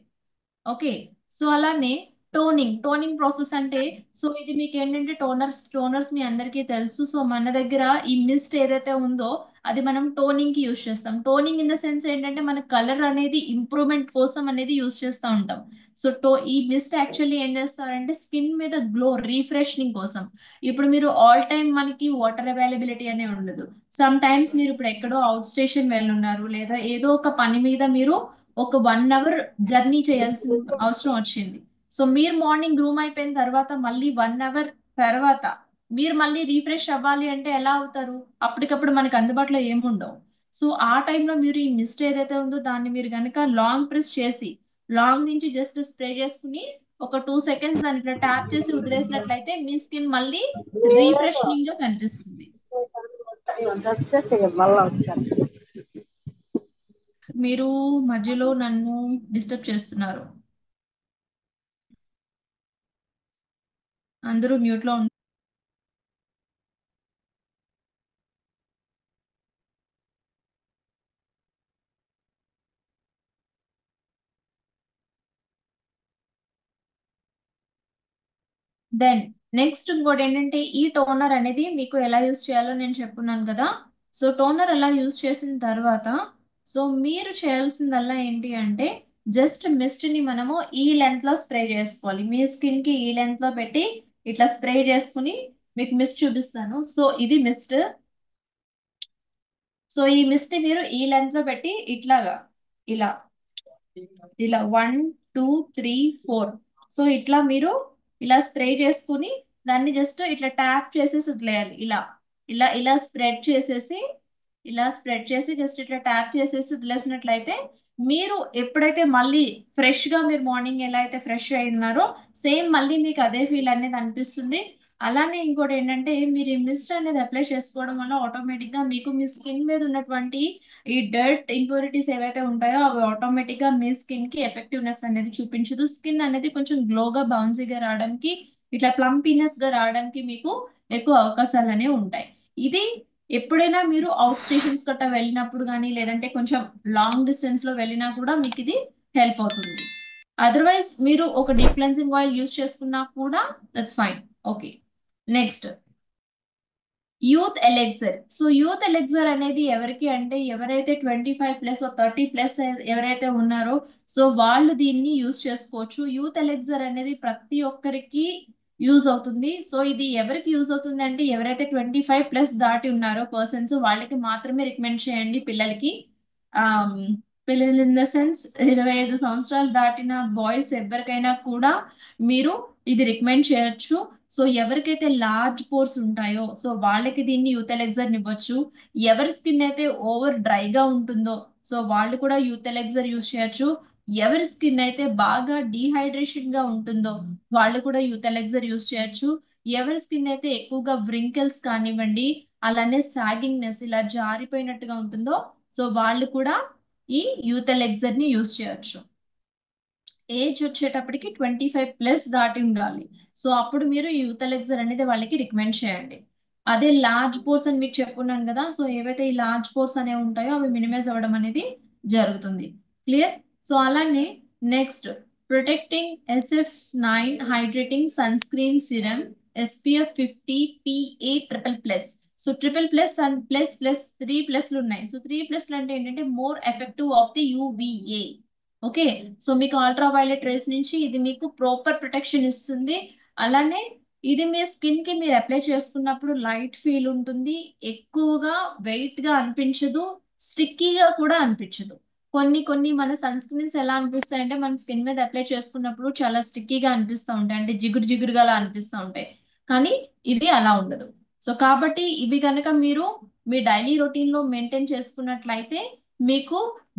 [SPEAKER 1] ఓకే, సో అలానే టోనింగ్ ప్రాసెస్ అంటే, సో ఇది మీకు ఏంటంటే టోనర్స్ మీ అందరికీ తెలుసు. సో మన దగ్గర ఈ మిస్ట్ ఏదైతే ఉందో అది మనం టోనింగ్ కి యూజ్ చేస్తాం. టోనింగ్ ఇన్ ద సెన్స్ ఏంటంటే మన కలర్ అనేది ఇంప్రూవ్మెంట్ కోసం అనేది యూజ్ చేస్తూ ఉంటాం. సో ఈ మిస్ట్ యాక్చువల్లీ ఏం చేస్తారంటే స్కిన్ మీద గ్లో రీఫ్రెషనింగ్ కోసం. ఇప్పుడు మీరు ఆల్ టైమ్ మనకి వాటర్ అవైలబిలిటీ అనే ఉండదు. సమ్ టైమ్స్ మీరు ఇప్పుడు ఎక్కడో అవుట్ స్టేషన్ వెళ్ళున్నారు లేదా ఏదో ఒక పని మీద మీరు ఒక 1 అవర్ జర్నీ చేయాల్సిన అవసరం వచ్చింది. సో మీరు మార్నింగ్ రూమ్ అయిపోయిన తర్వాత మళ్ళీ 1 అవర్ తర్వాత మీరు మళ్ళీ రీఫ్రెష్ అవ్వాలి అంటే ఎలా అవుతారు? అప్పటికప్పుడు మనకు అందుబాటులో ఏముండవు. సో ఆ టైంలో మీరు ఈ మిస్ట్ ఏదైతే ఉందో దాన్ని మీరు కనుక లాంగ్ ప్రెస్ చేసి లాంగ్ నుంచి జస్ట్ స్ప్రే చేసుకుని ఒక 2 సెకండ్స్ దాన్ని ఇట్లా ట్యాప్ చేసి వదిలేసినట్లయితే మీ స్కిన్ మళ్ళీ రీఫ్రెషనింగ్ గా కనిపిస్తుంది. మీరు మధ్యలో నన్ను డిస్టర్బ్ చేస్తున్నారు, అందరూ మ్యూట్ లో దెన్ నెక్స్ట్ ఇంకోటి ఏంటంటే, ఈ టోనర్ అనేది మీకు ఎలా యూస్ చేయాలో నేను చెప్పున్నాను కదా. సో టోనర్ అలా యూస్ చేసిన తర్వాత సో మీరు చేయాల్సిందల్లా ఏంటి అంటే జస్ట్ మిస్ట్ ని మనము ఈ లెంత్ లో స్ప్రే చేసుకోవాలి. మీ స్కిన్ కి ఈ లెంత్ లో పెట్టి ఇట్లా స్ప్రే చేసుకుని మీకు మిస్ట్ చూపిస్తాను. సో ఇది మిస్ట్. సో ఈ మిస్ట్ ని మీరు ఈ లెంత్ లో పెట్టి ఇట్లాగా ఇలా ఇలా 1 2 3 4 సో ఇట్లా మీరు ఇలా స్ప్రే చేసుకుని దాన్ని జస్ట్ ఇట్లా ట్యాప్ చేసేసి వదిలేయాలి. ఇలా ఇలా ఇలా స్ప్రెడ్ చేసి జస్ట్ ఇట్లా ట్యాప్ చేసేసి వదిలేసినట్లయితే మీరు ఎప్పుడైతే మళ్ళీ ఫ్రెష్ గా మీరు మార్నింగ్ ఎలా అయితే ఫ్రెష్ అయినారో సేమ్ మళ్ళీ మీకు అదే ఫీల్ అనేది అనిపిస్తుంది. అలానే ఇంకోటి ఏంటంటే మీరు ఈ మిస్ట్ అనేది అప్లై చేసుకోవడం వల్ల ఆటోమేటిక్ గా మీకు మీ స్కిన్ మీద ఉన్నటువంటి ఈ డర్ట్ ఇంప్యూరిటీస్ ఏవైతే ఉంటాయో అవి ఆటోమేటిక్ గా మీ స్కిన్ కి ఎఫెక్టివ్నెస్ అనేది చూపించదు. స్కిన్ అనేది కొంచెం గ్లోగా బౌన్సీగా రావడానికి ఇట్లా ప్లంపీనెస్ గా రావడానికి మీకు ఎక్కువ అవకాశాలు అనేవి ఉంటాయి. ఇది ఎప్పుడైనా మీరు అవుట్ స్టేషన్స్ గట్టా వెళ్ళినప్పుడు కానీ లేదంటే కొంచెం లాంగ్ డిస్టెన్స్ లో వెళ్ళినా కూడా మీకు ఇది హెల్ప్ అవుతుంది. అదర్వైజ్ మీరు ఒక డీప్ క్లెన్సింగ్ ఆయిల్ యూస్ చేసుకున్నా కూడా that's fine. Okay, next youth elixir. So youth elixir అనేది ఎవరికి అంటే ఎవరైతే 25+ 30+ ఎవరైతే ఉన్నారో సో వాళ్ళు దీన్ని యూజ్ చేసుకోవచ్చు. యూత్ ఎలెక్సర్ అనేది ప్రతి ఒక్కరికి యూజ్ అవుతుంది. సో ఇది ఎవరికి యూజ్ అవుతుంది అంటే ఎవరైతే 25+ దాటి ఉన్నారో పర్సన్స్ వాళ్ళకి మాత్రమే రికమెండ్ చేయండి. పిల్లలకి పిల్లలు ఇన్ ద సెన్స్ 25 సంవత్సరాలు దాటిన బాయ్స్ ఎవరికైనా కూడా మీరు ఇది రికమెండ్ చేయొచ్చు. సో ఎవరికైతే లార్జ్ పోర్స్ ఉంటాయో సో వాళ్ళకి దీన్ని యూత్ ఎలెక్సర్ ఇవ్వచ్చు. ఎవరి స్కిన్ అయితే ఓవర్ డ్రైగా ఉంటుందో సో వాళ్ళు కూడా యూత్ ఎలెక్సర్ యూజ్ చేయొచ్చు. ఎవరి స్కిన్ అయితే బాగా డీహైడ్రేషన్ గా ఉంటుందో వాళ్ళు కూడా యూత్ ఎలెక్సర్ యూజ్ చేయొచ్చు. ఎవరి స్కిన్ అయితే ఎక్కువగా వ్రింకిల్స్ కానివ్వండి అలానే సాగింగ్నెస్ ఇలా జారిపోయినట్టుగా ఉంటుందో సో వాళ్ళు కూడా ఈ యూత్ ఎలెక్సర్ ని యూజ్ చేయొచ్చు. ఏజ్ వచ్చేటప్పటికి 25+ దాటి ఉండాలి. సో అప్పుడు మీరు ఈ యూత్ ఎలెక్సర్ అనేది వాళ్ళకి రికమెండ్ చేయండి. అదే లార్జ్ పోర్స్ అని మీకు చెప్పున్నాను కదా, సో ఏవైతే ఈ లార్జ్ పోర్స్ అనేవి ఉంటాయో అవి మినిమైజ్ అవ్వడం అనేది జరుగుతుంది. క్లియర్? సో అలానే next protecting SF9 hydrating sunscreen serum SPF 50 PA triple plus. So triple plus and plus plus 3 ప్లస్లు ఉన్నాయి. సో 3 ప్లస్లు అంటే ఏంటంటే more effective of the UVA. Okay, so మీకు అల్ట్రా వైలెట్ రేస్ నుంచి ఇది మీకు ప్రాపర్ ప్రొటెక్షన్ ఇస్తుంది. అలానే ఇది మీ స్కిన్ కి మీరు అప్లై చేసుకున్నప్పుడు లైట్ ఫీల్ ఉంటుంది, ఎక్కువగా వెయిట్ గా అనిపించదు, స్టిక్కీగా కూడా అనిపించదు. కొన్ని కొన్ని మన సన్ స్క్రీన్స్ ఎలా అనిపిస్తాయి అంటే మన స్కిన్ మీద అప్లై చేసుకున్నప్పుడు చాలా స్టిక్కీగా అనిపిస్తూ ఉంటాయి, అంటే జిగురు జిగురుగా అలా అనిపిస్తూ ఉంటాయి. కానీ ఇది అలా ఉండదు. సో కాబట్టి ఇవి కనుక మీరు మీ డైలీ రొటీన్ లో మెయింటైన్ చేసుకున్నట్లయితే మీకు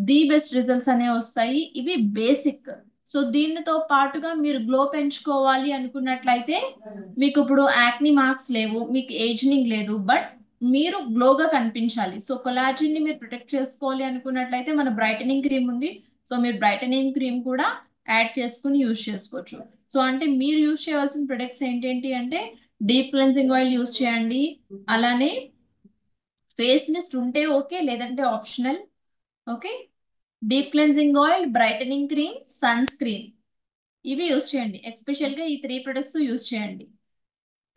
[SPEAKER 1] ది బెస్ట్ రిజల్ట్స్ అనేవి వస్తాయి. ఇవి బేసిక్. సో దీనితో పాటుగా మీరు గ్లో పెంచుకోవాలి అనుకున్నట్లయితే మీకు ఇప్పుడు యాక్ని మార్క్స్ లేవు, మీకు ఏజింగ్ లేదు, బట్ మీరు గ్లోగా కనిపించాలి. సో కొలాజిన్ ని మీరు ప్రొటెక్ట్ చేసుకోవాలి అనుకున్నట్లయితే మన బ్రైటనింగ్ క్రీమ్ ఉంది. సో మీరు బ్రైటనింగ్ క్రీమ్ కూడా యాడ్ చేసుకుని యూజ్ చేసుకోవచ్చు. సో అంటే మీరు యూజ్ చేయవలసిన ప్రొడక్ట్స్ ఏంటేంటి అంటే డీప్ క్లెన్సింగ్ ఆయిల్ యూజ్ చేయండి, అలానే ఫేస్ మిస్ట్ ఉంటే ఓకే, లేదంటే optional. Okay, deep cleansing oil, brightening cream, sunscreen, ఇవి యూజ్ చేయండి. ఎస్పెషల్ గా ఈ 3 ప్రొడక్ట్స్ యూజ్ చేయండి.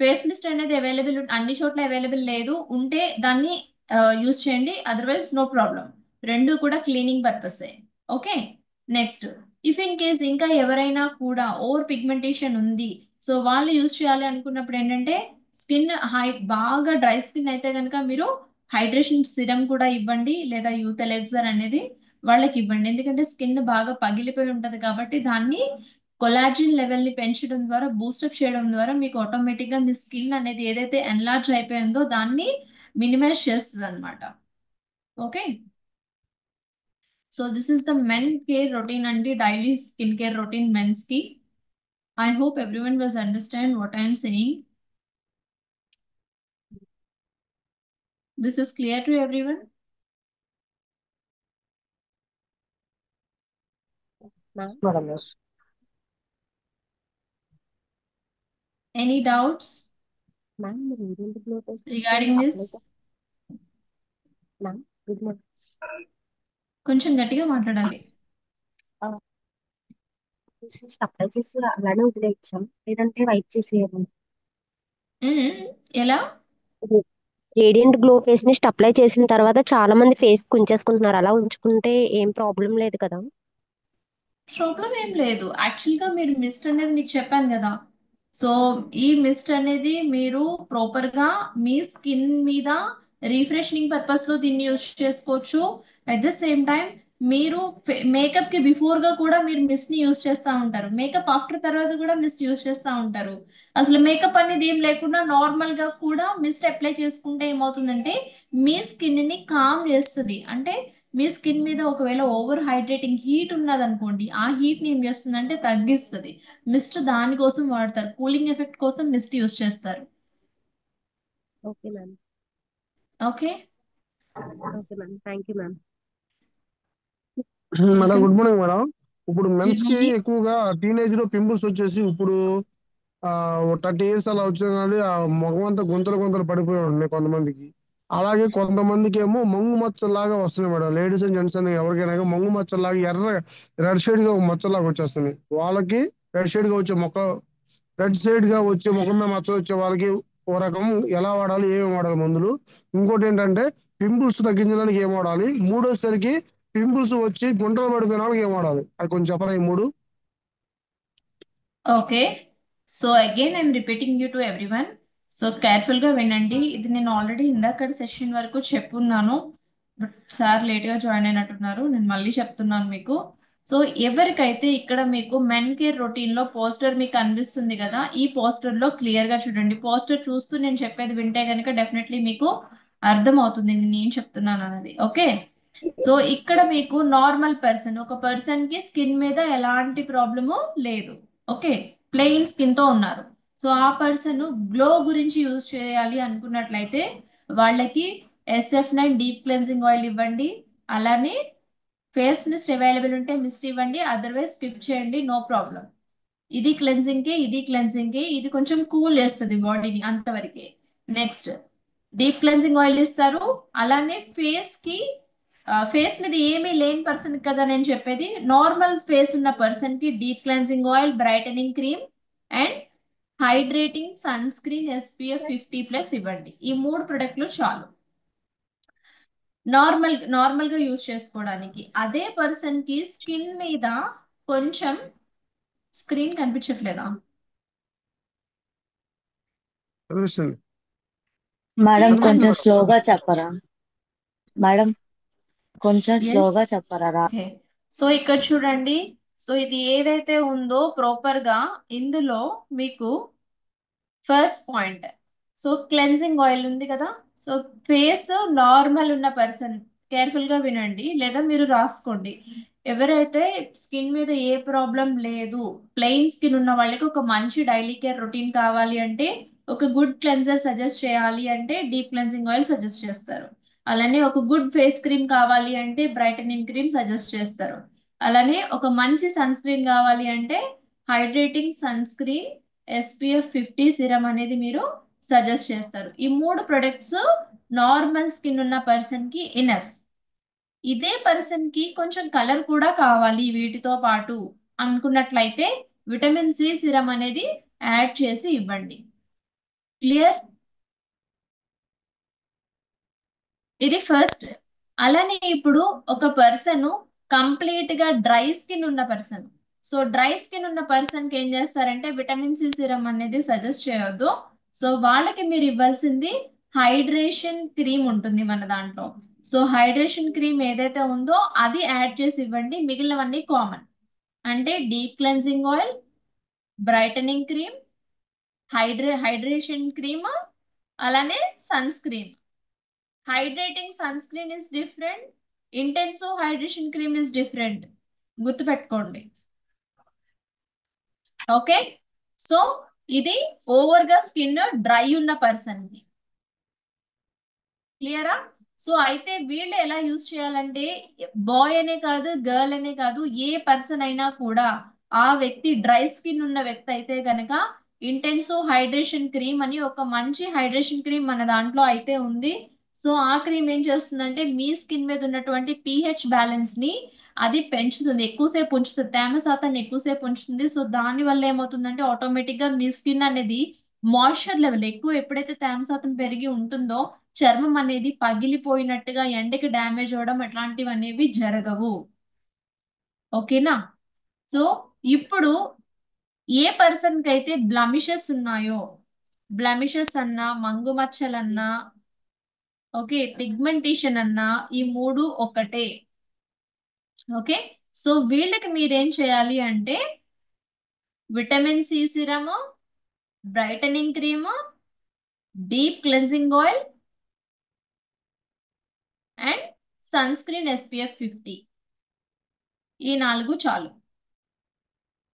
[SPEAKER 1] ఫేస్ మిస్ట్ అనేది అవైలబుల్ అన్ని చోట్ల అవైలబుల్ లేదు, ఉంటే దాన్ని యూజ్ చేయండి, అదర్వైజ్ నో ప్రాబ్లం. రెండు కూడా క్లీనింగ్ పర్పసే. Okay, next if in case ఇంకా ఎవరైనా కూడా ఓవర్ పిగ్మెంటేషన్ ఉంది, సో వాళ్ళు యూజ్ చేయాలి అనుకున్నప్పుడు ఏంటంటే స్కిన్ బాగా డ్రై స్కిన్ అయితే కనుక మీరు హైడ్రేషన్ సిరం కూడా ఇవ్వండి, లేదా యూత్ ఎలెక్సర్ అనేది వాళ్ళకి ఇవ్వండి. ఎందుకంటే స్కిన్ బాగా పగిలిపోయి ఉంటది కాబట్టి దాన్ని కొలాజిన్ లెవెల్ ని పెంచడం ద్వారా, బూస్టప్ చేయడం ద్వారా మీకు ఆటోమేటిక్ గా మీ స్కిన్ అనేది ఏదైతే ఎన్లార్జ్ అయిపోయిందో దాన్ని మినిమైజ్ చేస్తుంది అనమాట. Okay, so this is the men care routine అండి, daily skin care routine men's కి. I hope everyone was understand what I'm saying. This is clear to everyone?
[SPEAKER 2] Ma'am
[SPEAKER 3] madam yes.
[SPEAKER 1] Any doubts
[SPEAKER 2] ma'am radiant glow face mist
[SPEAKER 1] regarding this?
[SPEAKER 2] Ma'am good morning.
[SPEAKER 1] కొంచెం గట్టిగా మాట్లాడాలి.
[SPEAKER 2] Apply చేసి అలానే వదిలేయచ్చాం, లేదంటే wipe చేసేయాలి?
[SPEAKER 1] ఎలా?
[SPEAKER 2] Radiant glow face mist apply చేసిన తర్వాత చాలా మంది ఫేస్ కుంచేసుకుంటున్నారు, అలా ఉంచుకుంటే ఏం ప్రాబ్లం లేదు కదా?
[SPEAKER 1] ప్రాబ్లం ఏం లేదు. యాక్చువల్ గా మీరు మిస్ట్ అనేది మీకు చెప్పాను కదా. సో ఈ మిస్ట్ అనేది మీరు ప్రాపర్ గా మీ స్కిన్ మీద రిఫ్రెషనింగ్ పర్పస్ లో దీన్ని యూజ్ చేసుకోవచ్చు. అట్ ద సేమ్ టైం మీరు మేకప్ కి బిఫోర్ గా కూడా మీరు మిస్ట్ ని యూజ్ చేస్తూ ఉంటారు, మేకప్ ఆఫ్టర్ తర్వాత కూడా మిస్ట్ యూజ్ చేస్తూ ఉంటారు. అసలు మేకప్ అనేది ఏం లేకుండా నార్మల్ గా కూడా మిస్ట్ అప్లై చేసుకుంటే ఏమవుతుందంటే మీ స్కిన్ ని కామ్ చేస్తుంది. అంటే మీ స్కిన్ మీద ఒకవేళ ఓవర్ హైడ్రేటింగ్ హీట్ ఉన్నది అనుకోండి, ఆ హీట్ ని ఏం చేస్తుందంటే తగ్గిస్తుంది. మిస్ట్ దానికోసం వాడతారు, కూలింగ్ ఎఫెక్ట్ కోసం మిస్ట్ యూస్ చేస్తారు.
[SPEAKER 2] Okay ma'am.
[SPEAKER 1] Okay,
[SPEAKER 2] okay ma'am, thank you ma'am.
[SPEAKER 4] Madam good morning madam. ఇప్పుడు
[SPEAKER 1] గుడ్
[SPEAKER 4] మెన్స్ కి
[SPEAKER 1] మార్నింగ్.
[SPEAKER 4] ఎక్కువగా టీనేజ్ లో పింపుల్స్ వచ్చేసి ఇప్పుడు 30 ఇయర్స్ అలా వచ్చిన కానీ ఆ ముఖం అంతా గుంతలు గుంతలు పడిపోయి ఉన్నాయి కొంతమందికి. అలాగే కొంతమందికి ఏమో మంగు మచ్చలాగా వస్తున్నాయి మేడం. లేడీస్ అండ్ జెంట్స్ అని ఎవరికైనా కానీ మంగు మచ్చలాగా ఎర్ర రెడ్ షేడ్ గా ఒక మచ్చలాగా వచ్చేస్తున్నాయి. వాళ్ళకి రెడ్ షేడ్ గా వచ్చే రెడ్ షేడ్ గా వచ్చే ముఖం మీద మచ్చలు వచ్చే వాళ్ళకి ఓ రకం ఎలా వాడాలి, ఏమేమి వాడాలి మందులు. ఇంకోటి ఏంటంటే పింపుల్స్ తగ్గించడానికి ఏం వాడాలి. మూడోసరికి పింపుల్స్ వచ్చి గుంటలు పడిపోయిన వాళ్ళకి ఏం వాడాలి, అది కొంచెం చెప్పరా ఈ మూడు.
[SPEAKER 1] Okay, so again I'm repeating you to everyone. So careful గా వినండి. ఇది నేను ఆల్రెడీ ఇందాక సెషన్ వరకు చెప్పున్నాను, బట్ సార్ లేట్ గా జాయిన్ అయినట్టున్నారు, నేను మళ్ళీ చెప్తున్నాను మీకు. సో ఎవరికైతే ఇక్కడ మీకు మెన్ కేర్ రొటీన్ లో పోస్టర్ మీకు కనిపిస్తుంది కదా, ఈ పోస్టర్ లో క్లియర్ గా చూడండి. పోస్టర్ చూస్తూ నేను చెప్పేది వింటే కనుక డెఫినెట్లీ మీకు అర్థం అవుతుంది నేను ఏం చెప్తున్నాను అన్నది. ఓకే, సో ఇక్కడ మీకు నార్మల్ పర్సన్, ఒక పర్సన్ కి స్కిన్ మీద ఎలాంటి ప్రాబ్లము లేదు. ఓకే, ప్లెయిన్ స్కిన్ తో ఉన్నారు. సో ఆ పర్సన్ గ్లో గురించి యూజ్ చేయాలి అనుకున్నట్లయితే వాళ్ళకి SF9 డీప్ క్లెన్సింగ్ ఆయిల్ ఇవ్వండి. అలానే ఫేస్ మిస్ట్ అవైలబుల్ ఉంటే మిస్ట్ ఇవ్వండి, అదర్వైజ్ స్కిప్ చేయండి, నో ప్రాబ్లం. ఇది క్లెన్సింగ్ కి, ఇది క్లెన్సింగ్ కి, ఇది కొంచెం కూల్ చేస్తుంది బాడీని, అంతవరకే. నెక్స్ట్ డీప్ క్లెన్సింగ్ ఆయిల్ ఇస్తారు. అలానే ఫేస్ కి ఫేస్ మీద ఏమీ లేని పర్సన్ కదా నేను చెప్పేది, నార్మల్ ఫేస్ ఉన్న పర్సన్ కి deep cleansing oil, brightening cream and hydrating sunscreen SPF 50+ ఇవ్వండి. ఈ 3 ప్రొడక్ట్లు చాలు నార్మల్ గా యూజ్ చేసుకోవడానికి. అదే పర్సన్ కి స్కిన్ మీద కొంచెం స్క్రీన్ కనిపించట్లేదా?
[SPEAKER 4] కనిపిస్తుంది.
[SPEAKER 5] మేడం
[SPEAKER 1] స్క్రీన్
[SPEAKER 5] కొంచెం
[SPEAKER 4] కనిపిస్తుంది
[SPEAKER 5] స్లోగా చెప్పరా? మేడం కొంచెం
[SPEAKER 1] ఎస్
[SPEAKER 5] స్లోగా చెప్పరా?
[SPEAKER 1] ఓకే. సో ఇక్కడ చూడండి. సో ఇది ఏదైతే ఉందో ప్రాపర్ గా ఇందులో మీకు first point, so cleansing oil ఉంది కదా. సో ఫేస్ నార్మల్ ఉన్న పర్సన్ కేర్ఫుల్ గా వినండి, లేదా మీరు రాసుకోండి. ఎవరైతే స్కిన్ మీద ఏ ప్రాబ్లం లేదు, ప్లెయిన్ స్కిన్ ఉన్న వాళ్ళకి ఒక మంచి డైలీ కేర్ రొటీన్ కావాలి అంటే, ఒక గుడ్ క్లెన్జర్ సజెస్ట్ చేయాలి అంటే డీప్ క్లెన్జింగ్ ఆయిల్ సజెస్ట్ చేస్తారు. అలానే ఒక గుడ్ ఫేస్ క్రీమ్ కావాలి అంటే బ్రైటనింగ్ క్రీమ్ సజెస్ట్ చేస్తారు. అలానే ఒక మంచి సన్ స్క్రీన్ కావాలి అంటే hydrating sunscreen SPF 50 serum అనేది మీరు సజెస్ట్ చేస్తారు. ఈ 3 ప్రొడక్ట్స్ నార్మల్ స్కిన్ ఉన్న పర్సన్ కి ఇనఫ్. ఇదే పర్సన్ కి కొంచెం కలర్ కూడా కావాలి వీటితో పాటు అనుకున్నట్లయితే విటమిన్ C సిరం అనేది యాడ్ చేసి ఇవ్వండి. క్లియర్? ఇది ఫస్ట్. అలానే ఇప్పుడు ఒక పర్సన్ కంప్లీట్ గా డ్రై స్కిన్ ఉన్న పర్సన్, సో డ్రై స్కిన్ ఉన్న పర్సన్ కి ఏం చేస్తారంటే విటమిన్ C సిరం అనేది సజెస్ట్ చేయొద్దు. సో వాళ్ళకి మీరు ఇవ్వాల్సింది హైడ్రేషన్ క్రీమ్ ఉంటుంది మన దాంట్లో. సో హైడ్రేషన్ క్రీమ్ ఏదైతే ఉందో అది యాడ్ చేసి ఇవ్వండి. మిగిలినవన్నీ కామన్, అంటే deep cleansing oil, brightening cream, hydration cream, అలానే sunscreen. Hydrating sunscreen is different, intensive hydration cream is different. గుర్తుపెట్టుకోండి. ఓకే. సో ఇది ఓవర్ గా స్కిన్ డ్రై ఉన్న పర్సన్ కి. క్లియరా? సో అయితే వీళ్ళు ఎలా యూజ్ చేయాలంటే, బాయ్ అనే కాదు, గర్ల్ అనే కాదు, ఏ పర్సన్ అయినా కూడా ఆ వ్యక్తి డ్రై స్కిన్ ఉన్న వ్యక్తి అయితే గనక ఇంటెన్సివ్ హైడ్రేషన్ క్రీమ్ అని ఒక మంచి హైడ్రేషన్ క్రీమ్ మన దాంట్లో అయితే ఉంది. సో ఆ క్రీమ్ ఏం చేస్తుందంటే మీ స్కిన్ మీద ఉన్నటువంటి pH బ్యాలెన్స్ ని అది పెంచుతుంది, ఎక్కువసేపు ఉంచుతుంది, తేమ శాతాన్ని ఎక్కువసేపు ఉంచుతుంది. సో దాని వల్ల ఏమవుతుందంటే ఆటోమేటిక్ గా మీ స్కిన్ అనేది మాయిశ్చర్ లెవెల్ ఎక్కువ, ఎప్పుడైతే తేమ శాతం పెరిగి ఉంటుందో చర్మం అనేది పగిలిపోయినట్టుగా ఎండకి డ్యామేజ్ అవడం ఇట్లాంటివి అనేవి జరగవు. ఓకేనా? సో ఇప్పుడు ఏ పర్సన్ కి అయితే బ్లమిషెస్ ఉన్నాయో, బ్లమిషెస్ అన్నా, మంగు మచ్చలన్నా, ఓకే, పిగ్మెంటేషన్ అన్నా, ఈ 3 ఒకటే. ఓకే. సో వీళ్ళకి మీరేం చేయాలి అంటే vitamin C serum, brightening cream, deep cleansing oil and sunscreen SPF 50. ఈ 4 చాలు.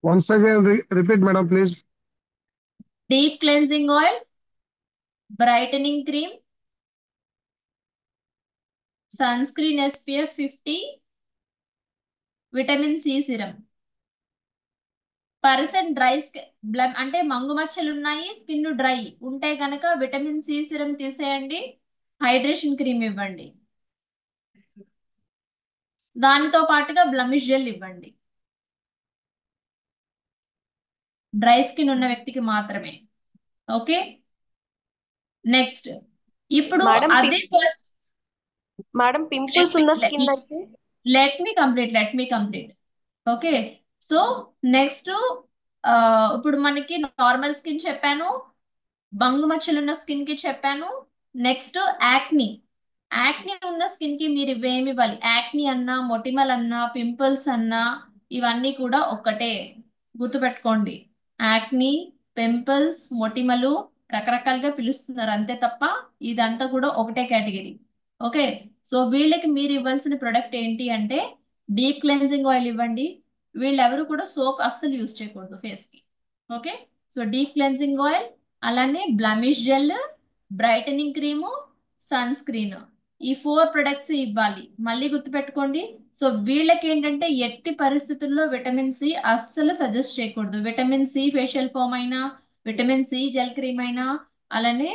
[SPEAKER 4] Once again repeat madam please.
[SPEAKER 1] Deep cleansing oil, brightening cream, sunscreen SPF 50, vitamin C serum. Person dry అంటే మంగు మచ్చలు ఉన్నాయి, స్కిన్ డ్రై ఉంటే గనక vitamin C serum తీసేయండి, hydration cream ఇవ్వండి, దానితో పాటుగా బ్లమిష్ జెల్ ఇవ్వండి. డ్రై స్కిన్ ఉన్న వ్యక్తికి మాత్రమే. ఓకే. నెక్స్ట్ ఇప్పుడు
[SPEAKER 6] మేడం
[SPEAKER 1] అదే
[SPEAKER 6] మేడం పింపుల్స్ ఉన్న స్కిన్ అయితే
[SPEAKER 1] let me complete. Okay. So next ఇప్పుడు మనకి నార్మల్ స్కిన్ చెప్పాను, బంగు మచ్చలు ఉన్న స్కిన్ కి చెప్పాను. నెక్స్ట్ యాక్ని ఉన్న స్కిన్ కి మీరు ఇవేమి ఇవ్వాలి? యాక్ని అన్నా, మొటిమల్ అన్నా, పింపుల్స్ అన్నా ఇవన్నీ కూడా ఒక్కటే. గుర్తుపెట్టుకోండి, యాక్ని, పింపుల్స్, మొటిమలు రకరకాలుగా పిలుస్తున్నారు అంతే తప్ప ఇదంతా కూడా ఒకటే కేటగిరీ. ఓకే. సో వీళ్ళకి మీరు ఇవ్వాల్సిన ప్రొడక్ట్ ఏంటి అంటే డీప్ క్లెన్జింగ్ ఆయిల్ ఇవ్వండి. వీళ్ళెవరు కూడా సోప్ అస్సలు యూజ్ చేయకూడదు ఫేస్ కి. Okay. So deep cleansing oil, అలానే blemish gel, brightening cream, sunscreen, ఈ 4 ప్రొడక్ట్స్ ఇవ్వాలి. మళ్ళీ గుర్తుపెట్టుకోండి. సో వీళ్ళకి ఏంటంటే ఎట్టి పరిస్థితుల్లో విటమిన్ C అస్సలు సజెస్ట్ చేయకూడదు. విటమిన్ C ఫేషియల్ ఫోమ్ అయినా, విటమిన్ C జెల్ క్రీమ్ అయినా, అలానే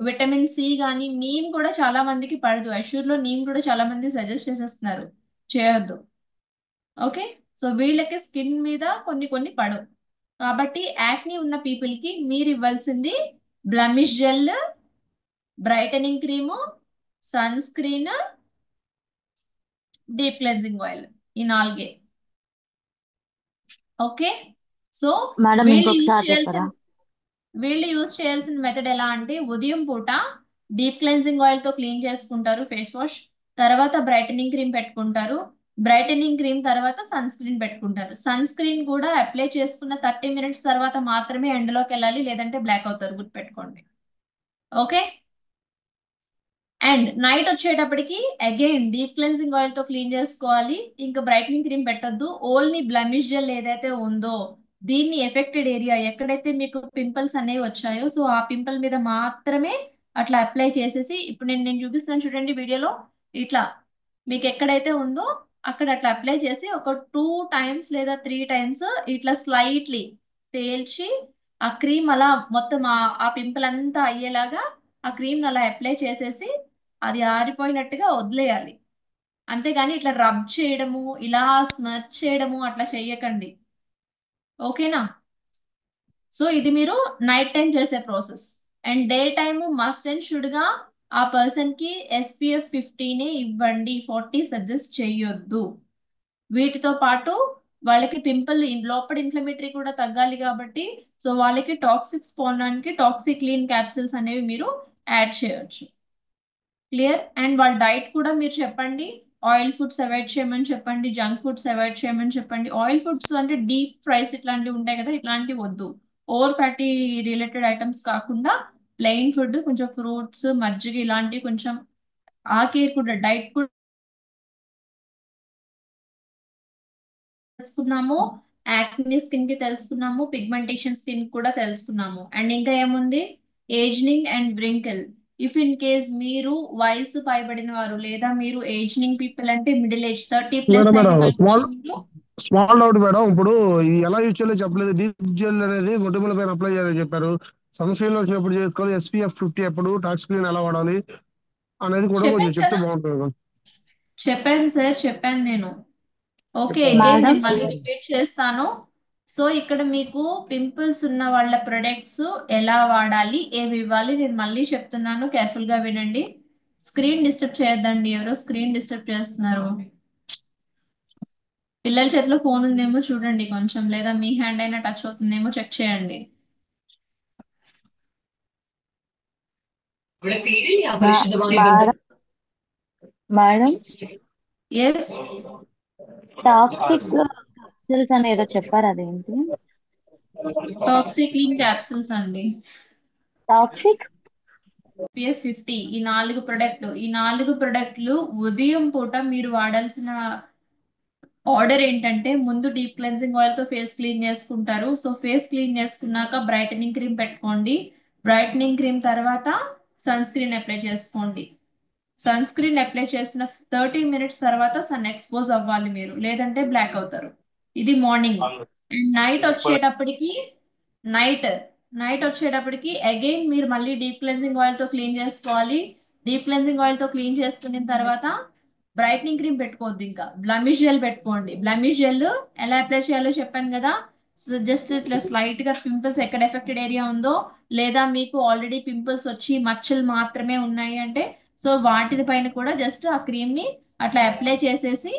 [SPEAKER 1] విటమిన్ C కానీ నీమ్ కూడా చాలా మందికి పడదు. అష్యూర్ లో నీమ్ కూడా చాలా మంది సజెస్ట్ చేసేస్తున్నారు, చేయొద్దు. ఓకే. సో వీళ్ళకి స్కిన్ మీద కొన్ని పడవు. కాబట్టి యాక్ని ఉన్న పీపుల్ కి మీరు ఇవ్వాల్సింది blemish gel, brightening cream, sunscreen, deep cleansing oil, ఈ 4. ఓకే. సో
[SPEAKER 5] మేడం
[SPEAKER 1] వీళ్ళు యూజ్
[SPEAKER 5] ఇంకొకసారి
[SPEAKER 1] చేయాల్సిన
[SPEAKER 5] చెప్పరా?
[SPEAKER 1] మెథడ్ ఎలా అంటే, ఉదయం పూట డీప్ క్లెన్జింగ్ ఆయిల్ తో క్లీన్ చేసుకుంటారు ఫేస్ వాష్, తర్వాత బ్రైటనింగ్ క్రీమ్ పెట్టుకుంటారు, బ్రైటనింగ్ క్రీమ్ తర్వాత సన్ స్క్రీన్ పెట్టుకుంటారు. సన్ స్క్రీన్ కూడా అప్లై చేసుకున్న 30 minutes తర్వాత మాత్రమే ఎండలోకి వెళ్ళాలి, లేదంటే బ్లాక్ అవుతారు, గుర్తుపెట్టుకోండి. ఓకే. అండ్ నైట్ వచ్చేటప్పటికి అగైన్ డీప్ క్లెన్సింగ్ ఆయిల్ తో క్లీన్ చేసుకోవాలి. ఇంకా బ్రైట్నింగ్ క్రీమ్ పెట్టొద్దు. ఓన్లీ బ్లమిష్ జెల్ ఏదైతే ఉందో దీన్ని ఎఫెక్టెడ్ ఏరియా ఎక్కడైతే మీకు పింపుల్స్ అనేవి వచ్చాయో, సో ఆ పింపుల్ మీద మాత్రమే అట్లా అప్లై చేసేసి, ఇప్పుడు నేను చూపిస్తాను చూడండి వీడియోలో, ఇట్లా మీకు ఎక్కడైతే ఉందో అక్కడ అట్లా అప్లై చేసి ఒక 2 times లేదా 3 times ఇట్లా స్లైట్లీ తేల్చి ఆ క్రీమ్ అలా మొత్తం ఆ పింపుల్ అంతా అయ్యేలాగా ఆ క్రీమ్ అలా అప్లై చేసేసి అది ఆరిపోయినట్టుగా వదిలేయాలి. అంతేగాని ఇట్లా రబ్ చేయడము, ఇలా స్మచ్ చేయడము అట్లా చెయ్యకండి. ఓకేనా? సో ఇది మీరు నైట్ టైం చేసే process. And day time must and should గా ఆ పర్సన్ కి SPF 15 ఇవ్వండి, 40 సజెస్ట్ చేయొద్దు. వీటితో పాటు వాళ్ళకి పింపుల్ లోపల ఇన్ఫ్లమేటరీ కూడా తగ్గాలి కాబట్టి, సో వాళ్ళకి టాక్సిక్స్ పోవడానికి టాక్సిక్లీన్ క్యాప్సిల్స్ అనేవి మీరు యాడ్ చేయొచ్చు. క్లియర్? అండ్ వాళ్ళ డైట్ కూడా మీరు చెప్పండి. ఆయిల్ ఫుడ్స్ అవాయిడ్ చేయమని చెప్పండి, జంక్ ఫుడ్స్ అవాయిడ్ చేయమని చెప్పండి. ఆయిల్ ఫుడ్స్ అంటే డీప్ ఫ్రైస్ ఇట్లాంటివి ఉంటాయి కదా, ఇట్లాంటివి వద్దు. ఓవర్ ఫ్యాటీ రిలేటెడ్ ఐటమ్స్ కాకుండా ప్లెయిన్ ఫుడ్, కొంచెం ఫ్రూట్స్, మజ్జిగ ఇలాంటివి కొంచెం ఆ కేర్ కూడా, డైట్ కూడా తెలుసుకున్నాము. యాక్ని స్కిన్ కి తెలుసుకున్నాము, పిగ్మెంటేషన్ స్కిన్ కూడా తెలుసుకున్నాము. అండ్ ఇంకా ఏముంది, ageing and wrinkle. If in case మీరు వయసు పైబడిన వారు లేదా మీరు ఏజ్నింగ్ పీపుల్ అంటే మిడిల్ ఏజ్ 30+
[SPEAKER 4] మేడం
[SPEAKER 1] అయిన
[SPEAKER 4] madam
[SPEAKER 1] condition
[SPEAKER 4] small doubt madam. ఇప్పుడు ఇది ఎలా యూజ్ చేయాలో చెప్పలేదు. డీప్ జెల్ అనేది మొటిమల పైన అప్లై చేయాలని చెప్పారు. సన్ స్క్రీన్ లోషన్ ఎప్పుడు చేసుకోవాలి, SPF 50 ఎప్పుడు, టాక్స్ స్క్రీన్ ఎలా వాడాలి అనేది కూడా కొంచెం
[SPEAKER 1] చెప్పాను
[SPEAKER 4] చెప్తే
[SPEAKER 1] కదా,
[SPEAKER 4] బాగుంటుంది మేడం.
[SPEAKER 1] చెప్పాను సార్, చెప్పాను నేను. ఓకే,
[SPEAKER 4] చెప్పారు.
[SPEAKER 1] అగైన్
[SPEAKER 5] మేడం
[SPEAKER 1] నేను మళ్ళీ రిపీట్ చేస్తాను. సో ఇక్కడ మీకు పింపుల్స్ ఉన్న వాళ్ళ ప్రొడక్ట్స్ ఎలా వాడాలి, ఏమి ఇవ్వాలి నేను మళ్ళీ చెప్తున్నాను, కేర్ఫుల్ గా వినండి. స్క్రీన్ డిస్టర్బ్ చేయొద్దండి, ఎవరో స్క్రీన్ డిస్టర్బ్ చేస్తున్నారు. పిల్లల చేతిలో ఫోన్ ఉందేమో చూడండి కొంచెం, లేదా మీ హ్యాండ్ అయినా టచ్ అవుతుందేమో చెక్ చేయండి.
[SPEAKER 5] Madam madam
[SPEAKER 1] yes,
[SPEAKER 5] toxic capsules అని ఏదో చెప్పారు, అదేంటి?
[SPEAKER 1] టాక్సిక్లీన్ క్యాప్సిల్స్ అండి.
[SPEAKER 5] టాక్సిక్
[SPEAKER 1] SPF 50, ఈ 4 ప్రొడక్ట్లు ఉదయం పూట మీరు వాడాల్సిన ఆర్డర్ ఏంటంటే, ముందు డీప్ క్లెన్సింగ్ ఆయిల్ తో ఫేస్ క్లీన్ చేసుకుంటారు. సో ఫేస్ క్లీన్ చేసుకున్నాక బ్రైటనింగ్ క్రీమ్ పెట్టుకోండి. బ్రైటనింగ్ క్రీమ్ తర్వాత సన్ స్క్రీన్ అప్లై చేసుకోండి. సన్ స్క్రీన్ అప్లై చేసిన 30 minutes తర్వాత సన్ ఎక్స్పోజ్ అవ్వాలి మీరు, లేదంటే బ్లాక్ అవుతారు. ఇది మార్నింగ్. అండ్ నైట్ నైట్ వచ్చేటప్పటికి అగైన్ మీరు మళ్ళీ డీప్ క్లెన్సింగ్ ఆయిల్ తో క్లీన్ చేసుకోవాలి. డీప్ క్లెన్సింగ్ ఆయిల్ తో క్లీన్ చేసుకున్న తర్వాత బ్రైట్నింగ్ క్రీమ్ పెట్టుకోవద్దు, ఇంకా బ్లమిష్ జెల్ పెట్టుకోండి. బ్లమిష్ జెల్ ఎలా అప్లై చేయాలో చెప్పాను కదా. సో జస్ట్ ఇట్లా స్లైట్ గా పింపుల్స్ ఎక్కడ ఎఫెక్టెడ్ ఏరియా ఉందో, లేదా మీకు ఆల్రెడీ పింపుల్స్ వచ్చి మచ్చలు మాత్రమే ఉన్నాయి అంటే, సో వాటి పైన కూడా జస్ట్ ఆ క్రీమ్ ని అట్లా అప్లై చేసేసి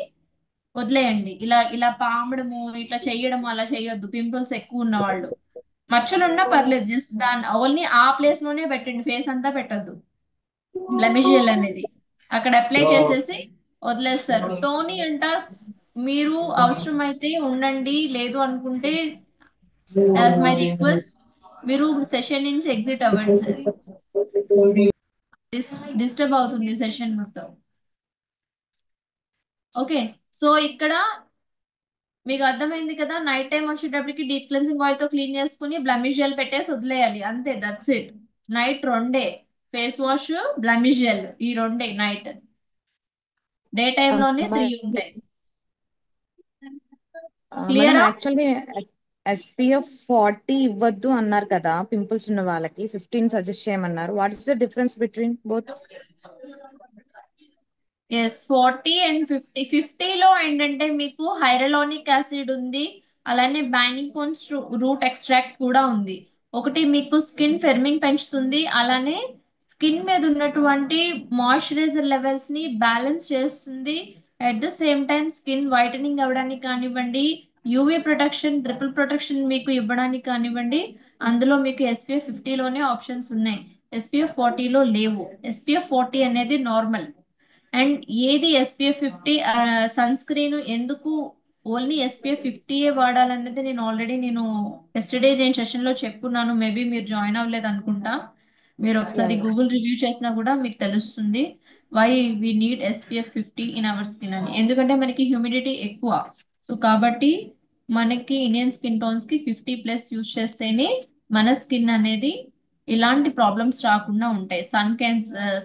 [SPEAKER 1] వదిలేయండి. ఇలా ఇలా పామడము ఇట్లా చెయ్యడము అలా చేయొద్దు, పింపుల్స్ ఎక్కువ ఉన్న వాళ్ళు. మచ్చలు ఉన్నా పర్లేదు, జస్ట్ దాన్ని ఓన్లీ ఆ ప్లేస్ లోనే పెట్టండి, ఫేస్ అంతా పెట్టద్దు. బ్లెమిష్ జెల్ అనేది అక్కడ అప్లై చేసేసి వదిలేస్తారు. టోనీ అంట మీరు అవసరమైతే ఉండండి, లేదు అనుకుంటే యాజ్ మై రిక్వెస్ట్ మీరు సెషన్ నుంచి ఎగ్జిట్ అవ్వండి సార్. డిస్టర్బ్ అవుతుంది సెషన్ మొత్తం. ఓకే, సో ఇక్కడ మీకు అర్థమైంది కదా. నైట్ టైం వచ్చేటప్పటికి డీప్ క్లెన్సింగ్ ఆయిల్ తో క్లీన్ చేసుకుని బ్లమిష్ జెల్ పెట్టేసి వదిలేయాలి, అంతే, that's it. Night 2 face wash, blemish gel, ఈ 2 నైట్. డే టైమ్ లోనే 3 ఉంటాయి.
[SPEAKER 7] మేడం
[SPEAKER 1] క్లియరా?
[SPEAKER 7] యాక్చువల్లీ SPF 40 ఇవ్వద్దు అన్నారు కదా పింపుల్స్ ఉన్న వాళ్ళకి, 15 సజెస్ట్ చేయమన్నారు. What is the difference between both?
[SPEAKER 1] Yes, 40 and 50. 50లో ఏంటంటే మీకు హైరలానిక్ యాసిడ్ ఉంది, అలానే బ్యాంగింగ్ కోన్స్ రూట్ ఎక్స్ట్రాక్ట్ కూడా ఉంది. ఒకటి మీకు స్కిన్ ఫెర్మింగ్ పెంచుతుంది, అలానే స్కిన్ మీద ఉన్నటువంటి మాయిశ్చరైజర్ లెవెల్స్ ని బ్యాలెన్స్ చేస్తుంది. At the same time skin whitening అవ్వడానికి కానివ్వండి, యూవీ ప్రొటెక్షన్, ట్రిపుల్ ప్రొటెక్షన్ మీకు ఇవ్వడానికి కానివ్వండి. అందులో మీకు SPF 50లోనే ఆప్షన్స్ ఉన్నాయి, SPF 40లో లేవు. SPF 40 అనేది నార్మల్. అండ్ ఏది SPF 50 సన్ స్క్రీన్ ఎందుకు ఓన్లీ SPF 50 వాడాలన్నది నేను ఆల్రెడీ ఎస్టర్డే నేను సెషన్ లో చెప్పున్నాను. మేబీ మీరు జాయిన్ అవ్వలేదు అనుకుంటా. మీరు ఒకసారి గూగుల్ రివ్యూ చేసినా కూడా మీకు తెలుస్తుంది why we need SPF 50 in our skin అని. ఎందుకంటే మనకి హ్యూమిడిటీ ఎక్కువ. సో కాబట్టి మనకి ఇండియన్ స్కిన్ టోన్స్ కి 50+ యూజ్ చేస్తేనే మన స్కిన్ అనేది ఇలాంటి ప్రాబ్లమ్స్ రాకుండా ఉంటాయి.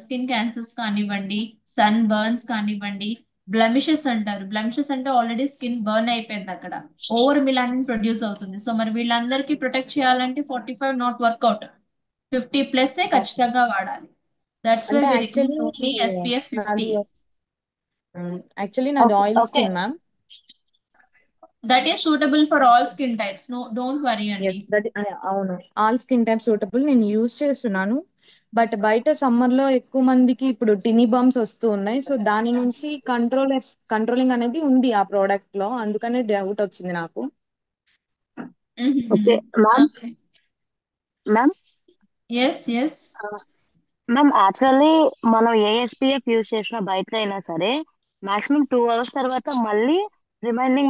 [SPEAKER 1] స్కిన్ క్యాన్సర్స్ కానివ్వండి, సన్ బర్న్స్ కానివ్వండి, బ్లెమిషెస్ అంటారు. బ్లెమిషెస్ అంటే ఆల్రెడీ స్కిన్ బర్న్ అయిపోయింది, అక్కడ ఓవర్ మిలానిన్ ప్రొడ్యూస్ అవుతుంది. సో మరి వీళ్ళందరికీ ప్రొటెక్ట్ చేయాలంటే 45 నాట్ వర్కౌట్, 50+ ఖచ్చితంగా వాడాలి. దట్స్ వై
[SPEAKER 7] అంటే
[SPEAKER 1] we recommend only SPF 50.
[SPEAKER 7] Actually నాది oil
[SPEAKER 5] okay
[SPEAKER 7] skin ma'am.
[SPEAKER 1] That is suitable for all skin types. No, don't worry అండి.
[SPEAKER 7] ఎస్ దట్ అవును, ఆల్ స్కిన్ టైప్ సూటబుల్. నేను యూజ్ చేస్తున్నాను. But బయట summer లో ఎక్కువ మందికి ఇప్పుడు టినీ బాంబ్స్ వస్తూ ఉన్నాయి. సో దాని నుంచి కంట్రోలింగ్ అనేది ఉంది ఆ ప్రోడక్ట్ లో, అందుకనే డౌట్ వచ్చింది నాకు.
[SPEAKER 5] Okay ma'am.
[SPEAKER 1] Okay,
[SPEAKER 5] ma'am
[SPEAKER 1] yes yes.
[SPEAKER 5] Ma'am actually మనం ఏ SPF యూజ్ చేసినా బయట అయినా సరే మాక్సిమం 2 hours తర్వాత మళ్ళీ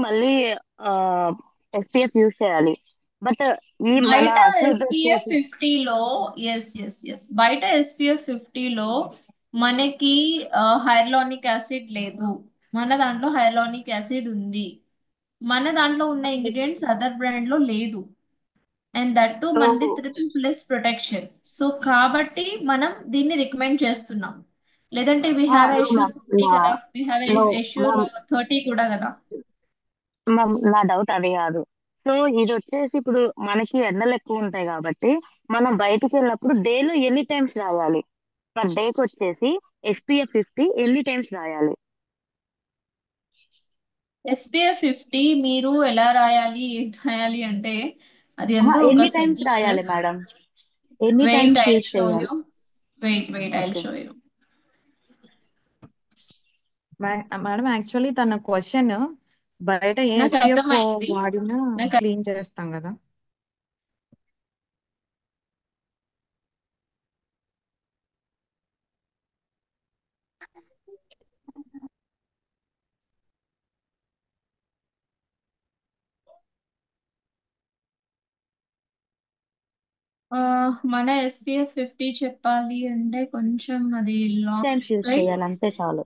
[SPEAKER 5] మళ్ళీ SPF యూజ్ చేయాలి. బట్ ఈ మన
[SPEAKER 1] బయట
[SPEAKER 5] అసలు
[SPEAKER 1] SPF 50లో బయట SPF 50లో మనకి హైర్లానిక్ యాసిడ్ లేదు. మన దాంట్లో హైర్లానిక్ యాసిడ్ ఉంది. మన దాంట్లో ఉన్న ఇంగ్రీడియంట్స్ అదర్ బ్రాండ్ లో లేదు. అండ్ దట్ టు మనది ట్రిపుల్+ ప్రొటెక్షన్. సో కాబట్టి మనం దీన్ని రికమెండ్ చేస్తున్నాం. లేదంటే వీ హ్యావ్ ఎష్యూర్ 40 కదా, వీ హ్యావ్ ఎష్యూర్ 30 కూడా కదా.
[SPEAKER 5] నా డౌట్ అది కాదు. సో ఇది వచ్చేసి ఇప్పుడు మనకి ఎండలు ఎక్కువ ఉంటాయి కాబట్టి మనం బయటికి వెళ్ళినప్పుడు డేలో ఎన్ని టైమ్స్ రాయాలి? పర్ డేకి వచ్చేసి SPF 50 ఎన్ని టైమ్స్ రాయాలి?
[SPEAKER 1] SPF 50 మీరు ఎలా రాయాలి, ఏంటి రాయాలి అంటే అది ఎంతో ఒక
[SPEAKER 5] ఎన్ని టైమ్స్
[SPEAKER 1] సబ్జెక్ట్.
[SPEAKER 5] రాయాలి మేడం? ఎన్ని
[SPEAKER 1] wait,
[SPEAKER 5] times
[SPEAKER 1] I'll
[SPEAKER 5] use
[SPEAKER 1] show
[SPEAKER 5] చేయాలి?
[SPEAKER 1] You. Wait, I'll
[SPEAKER 5] okay
[SPEAKER 1] show you.
[SPEAKER 7] Madam actually తన క్వశ్చన్, బయట ఏ
[SPEAKER 1] నాకు
[SPEAKER 7] SPF
[SPEAKER 1] అర్థమైంది.
[SPEAKER 7] వాడినా
[SPEAKER 1] నాకు
[SPEAKER 7] క్లీన్ చేస్తాం కదా.
[SPEAKER 1] మన SPF 50 చెప్పాలి అంటే కొంచెం అది లాంగ్.
[SPEAKER 5] టైమ్స్ యూజ్
[SPEAKER 1] రైట్,
[SPEAKER 5] చేయాలి అంతే చాలు.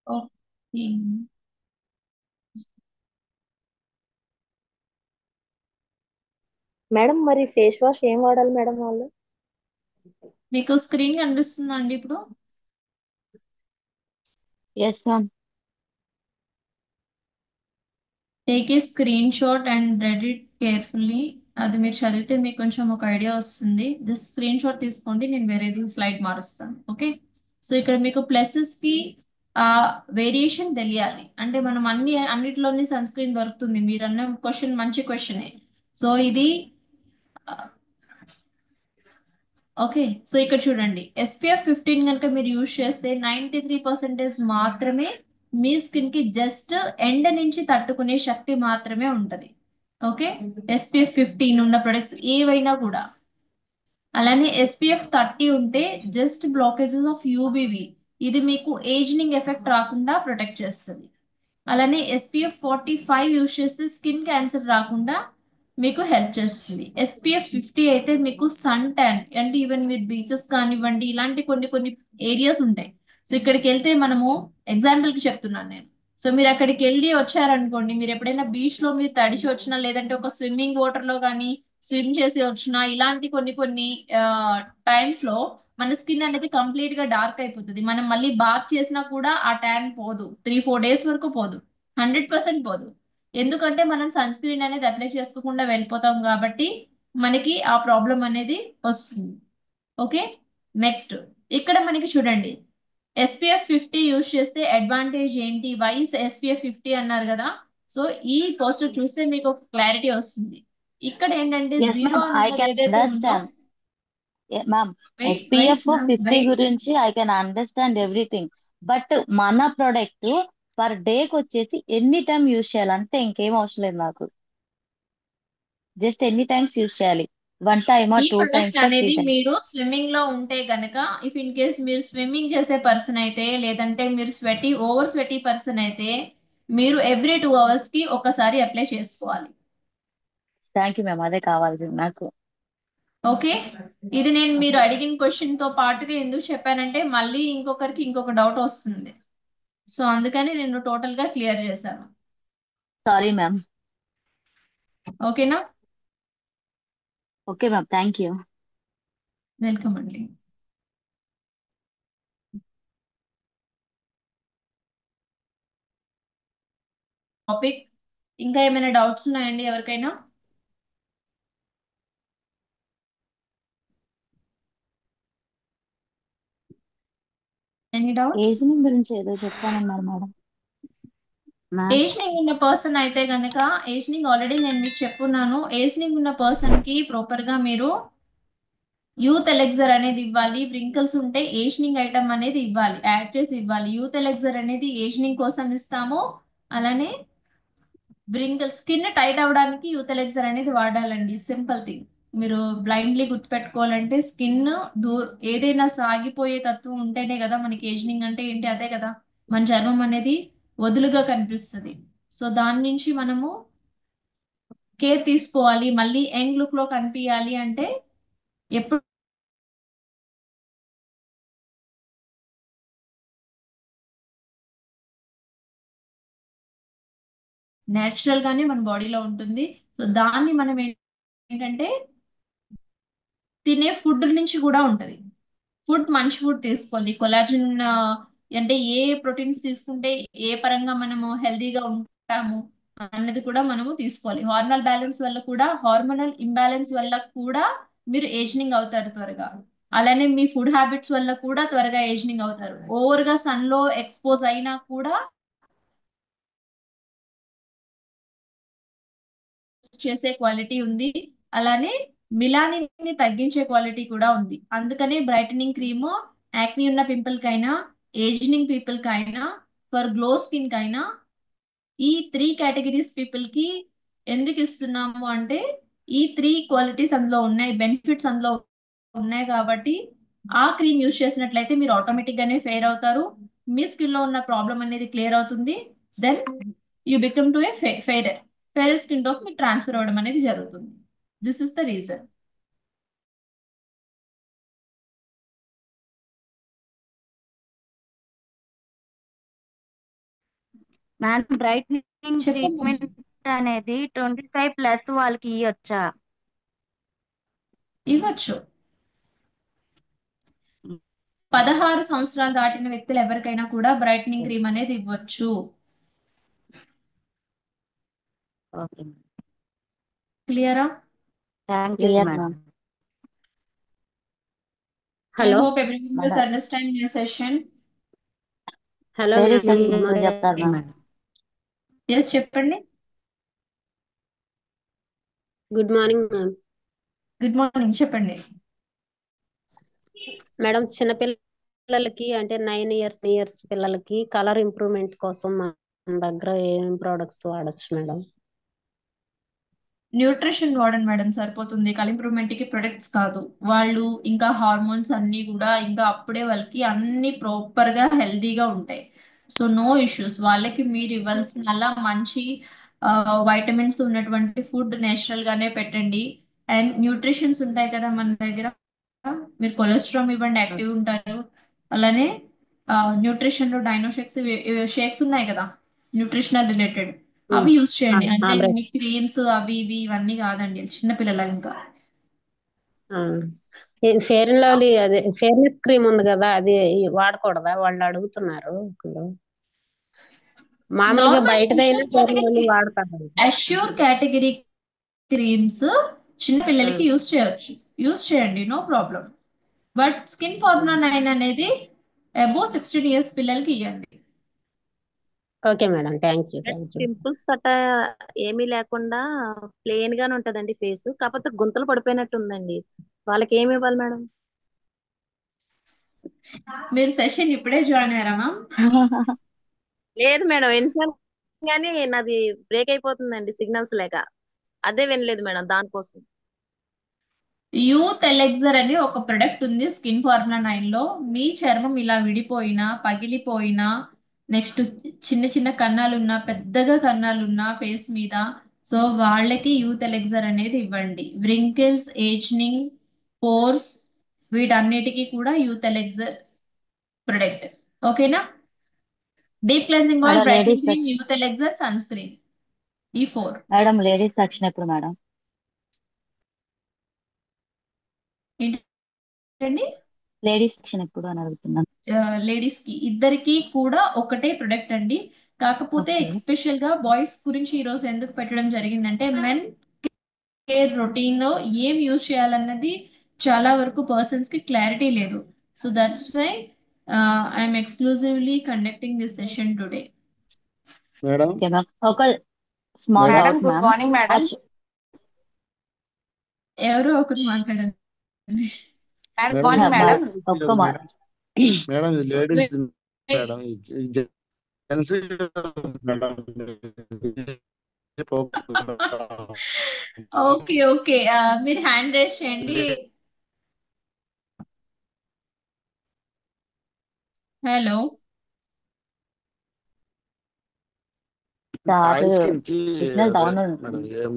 [SPEAKER 1] ఓకే.
[SPEAKER 6] మేడం మరి ఫేస్ వాష్ ఏం వాడాలి మేడం వాళ్ళు?
[SPEAKER 1] మీకు స్క్రీన్ కనిపిస్తుందా అండి ఇప్పుడు?
[SPEAKER 5] Yes ma'am.
[SPEAKER 1] Take a screenshot and read it carefully. అది మీరు చదివితే మీకు కొంచెం ఒక ఐడియా వస్తుంది. జస్ట్ స్క్రీన్ షాట్ తీసుకోండి, నేను వేరేది స్లైడ్ మారుస్తాను. ఓకే. సో ఇక్కడ మీకు ప్లసెస్ కి ఆ వేరియేషన్ తెలియాలి. అంటే మనం అన్నిటిలోని సన్ స్క్రీన్ దొరుకుతుంది. మీరు అన్న క్వశ్చన్ మంచి క్వశ్చనే. సో ఇది ఓకే. సో ఇక్కడ చూడండి, SPF 15 కనుక మీరు యూజ్ చేస్తే 93% మాత్రమే మీ స్కిన్ కి జస్ట్ ఎండ నుంచి తట్టుకునే శక్తి మాత్రమే ఉంటది. ఓకే. SPF 15 ఉన్న ప్రొడక్ట్స్ ఏవైనా కూడా. అలానే SPF 30 ఉంటే జస్ట్ బ్లాకేజెస్ ఆఫ్ UVB, ఇది మీకు ఏజింగ్ ఎఫెక్ట్ రాకుండా ప్రొటెక్ట్ చేస్తుంది. అలానే SPF 45 యూజ్ చేస్తే స్కిన్ క్యాన్సర్ రాకుండా మీకు హెల్ప్ చేస్తుంది. SPF 50 అయితే మీకు సన్ ట్యాన్ అంటే ఈవెన్ మీరు బీచెస్ కానివ్వండి, ఇలాంటి కొన్ని ఏరియాస్ ఉంటాయి. సో ఇక్కడికి వెళ్తే మనము ఎగ్జాంపుల్ కి చెప్తున్నాను నేను. సో మీరు అక్కడికి వెళ్ళి వచ్చారనుకోండి, మీరు ఎప్పుడైనా బీచ్ లో మీరు తడిచి వచ్చినా, లేదంటే ఒక స్విమ్మింగ్ వాటర్ లో కానీ స్విమ్ చేసి వచ్చినా, ఇలాంటి కొన్ని టైమ్స్ లో మన స్కిన్ అనేది కంప్లీట్ గా డార్క్ అయిపోతుంది. మనం మళ్ళీ బాత్ చేసినా కూడా ఆ ట్యాన్ పోదు, 3-4 days వరకు పోదు, 100% పోదు. ఎందుకంటే మనం సన్ స్క్రీన్ అనేది అప్లై చేసుకోకుండా వెళ్ళిపోతాం కాబట్టి మనకి ఆ ప్రాబ్లం అనేది వస్తుంది. ఓకే, నెక్స్ట్ ఇక్కడ మనకి చూడండి SPF 50 యూజ్ చేస్తే అడ్వాంటేజ్ ఏంటి, వై SPF 50 అన్నారు కదా. సో ఈ పోస్టర్ చూస్తే మీకు ఒక క్లారిటీ వస్తుంది. ఇక్కడ ఏంటంటే
[SPEAKER 8] ఎస్
[SPEAKER 1] జీరో
[SPEAKER 8] మ్యామ్, ఐ
[SPEAKER 1] అన్నది
[SPEAKER 8] కెన్
[SPEAKER 1] ఏదైతే ఉందో,
[SPEAKER 8] understand ma'am.
[SPEAKER 1] Wait
[SPEAKER 8] SPF
[SPEAKER 1] ma'am
[SPEAKER 8] 50 గురించి I can understand everything. But మన ప్రొడక్ట్ పర్ డేకి వచ్చేసి ఎన్ని టైం యూజ్ చేయాలంటే ఇంకేం అవసరం లేదు నాకు. జస్ట్ ఎన్ని టైమ్స్ యూజ్ చేయాలి, 1 టైమ్
[SPEAKER 1] ఈ
[SPEAKER 8] 2
[SPEAKER 1] ప్రొడక్ట్
[SPEAKER 8] టైమ్స్ 3
[SPEAKER 1] అనేది
[SPEAKER 8] టైమ్స్.
[SPEAKER 1] మీరు స్విమ్మింగ్ లో ఉంటే గనక, ఇఫ్ ఇన్ కేస్ మీరు స్విమ్మింగ్ చేసే పర్సన్ అయితే, లేదంటే మీరు ఓవర్ స్వెటీ పర్సన్ అయితే, మీరు ఎవ్రీ 2 అవర్స్ కి ఒకసారి అప్లై చేసుకోవాలి.
[SPEAKER 8] థ్యాంక్ యూ మ్యామ్, అదే కావాల్సింది నాకు.
[SPEAKER 1] ఓకే, ఇది నేను మీరు అడిగిన క్వశ్చన్ తో పాటుగా ఎందుకు చెప్పానంటే మళ్ళీ ఇంకొకరికి ఇంకొక డౌట్ వస్తుంది. సో అందుకని నేను టోటల్ గా క్లియర్ చేశాను.
[SPEAKER 8] Sorry ma'am.
[SPEAKER 1] ఓకేనా?
[SPEAKER 8] Okay ma'am, thank you.
[SPEAKER 1] Welcome అండి. టాపిక్ ఇంకా ఏమైనా డౌట్స్ ఉన్నాయండి ఎవరికైనా? Any doubts?
[SPEAKER 8] ఏజింగ్ గురించి ఏదో చెప్తానన్నారు మేడం. మ్యామ్
[SPEAKER 1] ఏజ్నింగ్ ఉన్న పర్సన్ అయితే గనక, ఏజ్నింగ్ ఆల్రెడీ నేను మీకు చెప్పున్నాను. ఏజ్నింగ్ ఉన్న పర్సన్ కి ప్రాపర్ గా మీరు యూత్ ఎలెక్సర్ అనేది ఇవ్వాలి. వ్రింకిల్స్ ఉంటే ఏజ్నింగ్ ఐటమ్ అనేది ఇవ్వాలి, యాడ్ చేసి ఇవ్వాలి. యూత్ ఎలెక్సర్ అనేది ఏజ్నింగ్ కోసం ఇస్తాము. అలానే స్కిన్ టైట్ అవడానికి యూత్ ఎలెక్సర్ అనేది వాడాలండి. Simple thing. మీరు బ్లైండ్లీ గుర్తుపెట్టుకోవాలంటే స్కిన్ ఏదైనా సాగిపోయే తత్వం ఉంటేనే కదా మనకి ఏజ్నింగ్ అంటే ఏంటి, అదే కదా మన చర్మం అనేది వదులుగా కనిపిస్తుంది. సో దాని నుంచి మనము కేర్ తీసుకోవాలి. మళ్ళీ యంగ్ లుక్ లో కనిపించాలి అంటే ఎప్పుడు నేచురల్ గానే మన బాడీలో ఉంటుంది. సో దాన్ని మనం ఏంటంటే తినే ఫుడ్ నుంచి కూడా ఉంటది. ఫుడ్ మంచి ఫుడ్ తీసుకోవాలి. కొలాజిన్ అంటే ఏ ప్రోటీన్స్ తీసుకుంటే ఏ పరంగా మనము హెల్దీగా ఉంటాము అన్నది కూడా మనము తీసుకోవాలి. హార్మోనల్ ఇంబ్యాలెన్స్ వల్ల కూడా మీరు ఏజ్నింగ్ అవుతారు త్వరగా. అలానే మీ ఫుడ్ హ్యాబిట్స్ వల్ల కూడా త్వరగా ఏజ్నింగ్ అవుతారు. ఓవర్ గా సన్ లో ఎక్స్పోజ్ అయినా కూడా చేసే క్వాలిటీ ఉంది. అలానే మిలానిన్ తగ్గించే క్వాలిటీ కూడా ఉంది. అందుకనే బ్రైటనింగ్ క్రీమ్ యాక్ని ఉన్న పింపుల్ కైనా, ఏజ్నింగ్ పీపుల్ కైనా, ఫర్ గ్లో స్కిన్ కైనా, ఈ 3 కేటగిరీస్ పీపుల్ కి ఎందుకు ఇస్తున్నాము అంటే ఈ 3 క్వాలిటీస్ అందులో ఉన్నాయి, బెనిఫిట్స్ అందులో ఉన్నాయి. కాబట్టి ఆ క్రీమ్ యూజ్ చేసినట్లయితే మీరు ఆటోమేటిక్ గానే ఫెయిర్ అవుతారు. మీ స్కిన్ లో ఉన్న ప్రాబ్లం అనేది క్లియర్ అవుతుంది. Then you become to a fair skin tone మీకు ట్రాన్స్ఫర్ అవ్వడం అనేది జరుగుతుంది. This is the reason.
[SPEAKER 5] Madam, brightening
[SPEAKER 1] చెప్పండి.
[SPEAKER 5] ట్రీట్మెంట్ అనేది 25+ వాళ్ళకి ఇవ్వచ్చా?
[SPEAKER 1] ఇవ్వచ్చు. 16 సంవత్సరాలు దాటిన వ్యక్తులు ఎవరికైనా కూడా బ్రైట్నింగ్ క్రీమ్ అనేది ఇవ్వచ్చు.
[SPEAKER 5] ఓకే,
[SPEAKER 1] క్లియరా?
[SPEAKER 5] Thank you
[SPEAKER 8] clear
[SPEAKER 5] madam.
[SPEAKER 8] Ma'am.
[SPEAKER 1] I
[SPEAKER 9] hello
[SPEAKER 1] hope everyone is understanding your session.
[SPEAKER 9] Hello
[SPEAKER 5] very
[SPEAKER 9] ma'am
[SPEAKER 5] simple చెప్తారు మేడం.
[SPEAKER 1] Yes, చెప్పండి.
[SPEAKER 9] Good morning ma'am.
[SPEAKER 1] Good morning, చెప్పండి.
[SPEAKER 9] మేడం, చిన్నపిల్లలకి అంటే 9 ఇయర్స్ పిల్లలకి కలర్ ఇంప్రూవ్మెంట్ కోసం మన దగ్గర ఏం ప్రోడక్ట్స్ వాడొచ్చు మేడం?
[SPEAKER 1] న్యూట్రిషన్ వాడండి మేడం, సరిపోతుంది. కలర్ ఇంప్రూవ్మెంట్ కి ప్రొడక్ట్స్ కాదు, వాళ్ళు ఇంకా హార్మోన్స్ అన్ని కూడా ఇంకా అప్పుడే వాళ్ళకి అన్ని ప్రాపర్ గా హెల్దీగా ఉంటాయి. So no issues. వాళ్ళకి మీరు ఇవ్వాల్సిన అలా మంచి వైటమిన్స్ ఉన్నటువంటి ఫుడ్ నేచురల్ గానే పెట్టండి. అండ్ న్యూట్రిషన్స్ ఉంటాయి కదా మన దగ్గర, మీరు కొలెస్ట్రాల్ ఇవ్వండి, యాక్టివ్ ఉంటారు. అలానే న్యూట్రిషన్ లో డైనోషేక్స్ షేక్స్ ఉన్నాయి కదా న్యూట్రిషనల్ రిలేటెడ్, అవి యూస్ చేయండి. అంటే మీ క్రీమ్స్ అవి ఇవి ఇవన్నీ కాదండి, చిన్నపిల్లల ఇంకా.
[SPEAKER 9] ఫెయిర్ అండ్ లవ్లీ అదే ఫెయిర్నెస్ క్రీమ్ ఉంది కదా, అది వాడకూడదా? వాళ్ళు అడుగుతున్నారు. మామూలుగా
[SPEAKER 1] నార్మల్
[SPEAKER 9] బయటదైనా
[SPEAKER 1] అష్యూర్
[SPEAKER 9] ఫెయిర్
[SPEAKER 1] కేటగిరీ
[SPEAKER 9] లవ్లీ వాడతారు.
[SPEAKER 1] అష్యూర్ కేటగిరీ క్రీమ్స్ చిన్న పిల్లలకి యూస్ చేయొచ్చు, యూస్ చేయండి, no problem. But skin formula 9 అనేది అబోవ్ 16 ఇయర్స్ పిల్లలకి ఇవ్వండి.
[SPEAKER 9] Okay madam, thank you.
[SPEAKER 6] Pimples గట్ట ఏమీ లేకుండా ప్లెయిన్ గానే ఉంటదండి ఫేస్, కాకపోతే గుంతలు పడిపోయినట్టు ఉందండి. వాళ్ళకి ఏమి ఇవ్వాలి మేడం?
[SPEAKER 1] మీరు సెషన్ ఇప్పుడే జాయిన్ అయ్యారా మ్యామ్?
[SPEAKER 6] లేదు మేడం, ఎన్నిసార్లు కానీ నాది బ్రేక్ అయిపోతుందండి సిగ్నల్స్ లేక, అదే వినలేదు మేడం దానికోసం.
[SPEAKER 1] యూత్ ఎలెక్సర్ అని ఒక ప్రొడక్ట్ ఉంది స్కిన్ ఫార్ములా 9 లో. మీ చర్మం ఇలా విడిపోయినా, పగిలిపోయినా, నెక్స్ట్ చిన్న చిన్న కన్నాలున్నా, పెద్దగా కన్నాలున్నా ఫేస్ మీద, సో వాళ్ళకి యూత్ ఎలెక్సర్ అనేది ఇవ్వండి. వ్రింకిల్స్, ఏజ్నింగ్, పోర్స్, వీటన్నిటికీ కూడా యూత్ ఎలెక్సర్ ప్రొడక్ట్. ఓకేనా? Deep cleansing oil,
[SPEAKER 8] madam
[SPEAKER 1] brightening
[SPEAKER 8] ladies
[SPEAKER 1] cream,
[SPEAKER 8] section,
[SPEAKER 1] youth elixir, sunscreen, ఈ 4.
[SPEAKER 8] మేడం లేడీస్ సెక్షన్ ఎప్పుడు మేడం?
[SPEAKER 1] ఏంటండి?
[SPEAKER 8] లేడీస్ సెక్షన్ ఎప్పుడు అని అడుగుతున్నాను.
[SPEAKER 1] లేడీస్ కి ఇద్దరికి కూడా ఒకటే ప్రొడక్ట్ అండి. కాకపోతే
[SPEAKER 8] ఓకే.
[SPEAKER 1] ఎక్స్పెషల్ గా బాయ్స్ గురించి ఈ రోజు ఎందుకు పెట్టడం జరిగిందంటే, మెన్ కేర్ రొటీన్ లో ఏం యూజ్ చేయాలన్నది చాలా వరకు పర్సన్స్ కి క్లారిటీ లేదు. So that's why I'm exclusively conducting this session today.
[SPEAKER 10] Madam
[SPEAKER 8] okay ma'am. ఒక small
[SPEAKER 10] madam
[SPEAKER 8] doubt
[SPEAKER 5] good
[SPEAKER 8] ma'am.
[SPEAKER 5] Morning madam.
[SPEAKER 1] ఎవరో ఒకరు మాట్లాడండి.
[SPEAKER 5] Good
[SPEAKER 10] madam
[SPEAKER 5] morning madam.
[SPEAKER 8] ఒక్క మా
[SPEAKER 10] మేడం ఇది ladies madam, gents madam.
[SPEAKER 1] Okay okay, మీరు hand raise చేయండి. Hello,
[SPEAKER 10] oil skin కి
[SPEAKER 8] సిగ్నల్ డౌన్
[SPEAKER 10] మేడం, ఏం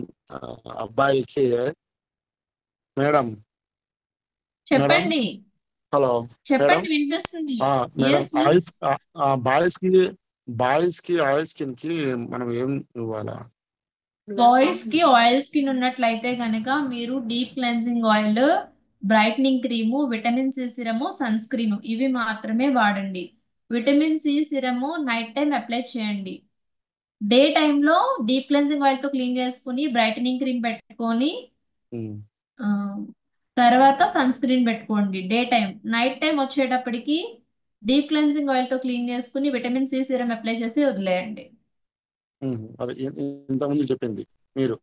[SPEAKER 10] అబ్బాయికి మేడం.
[SPEAKER 1] చెప్పండి.
[SPEAKER 10] హలో
[SPEAKER 1] చెప్పండి, వినిపిస్తుంది.
[SPEAKER 10] Madam,
[SPEAKER 1] Yes, yes.
[SPEAKER 10] బాయ్స్ కి ఆయిల్ స్కిన్ కి మనం ఏం ఇవ్వాలా?
[SPEAKER 1] బాయ్స్ కి ఆయిల్ స్కిన్ ఉన్నట్లయితే కనుక మీరు deep cleansing oil, brightening cream, vitamin C serum, sunscreen, ఇవి మాత్రమే వాడండి. Vitamin C serum night time apply చేయండి. డే టైంలో డీప్ క్లెన్సింగ్ ఆయిల్ తో క్లీన్ చేసుకుని బ్రైటనింగ్ క్రీమ్ పెట్టుకొని ఆ, తర్వాత సన్ స్క్రీన్ పెట్టుకోండి డే టైం. నైట్ టైం వచ్చేటప్పటికి డీప్ క్లెన్సింగ్ ఆయిల్ తో క్లీన్ చేసుకుని విటమిన్ సి సిరం అప్లై చేసి వదిలేయండి.
[SPEAKER 10] అది ఇంతకుముందు చెప్పింది మీరు.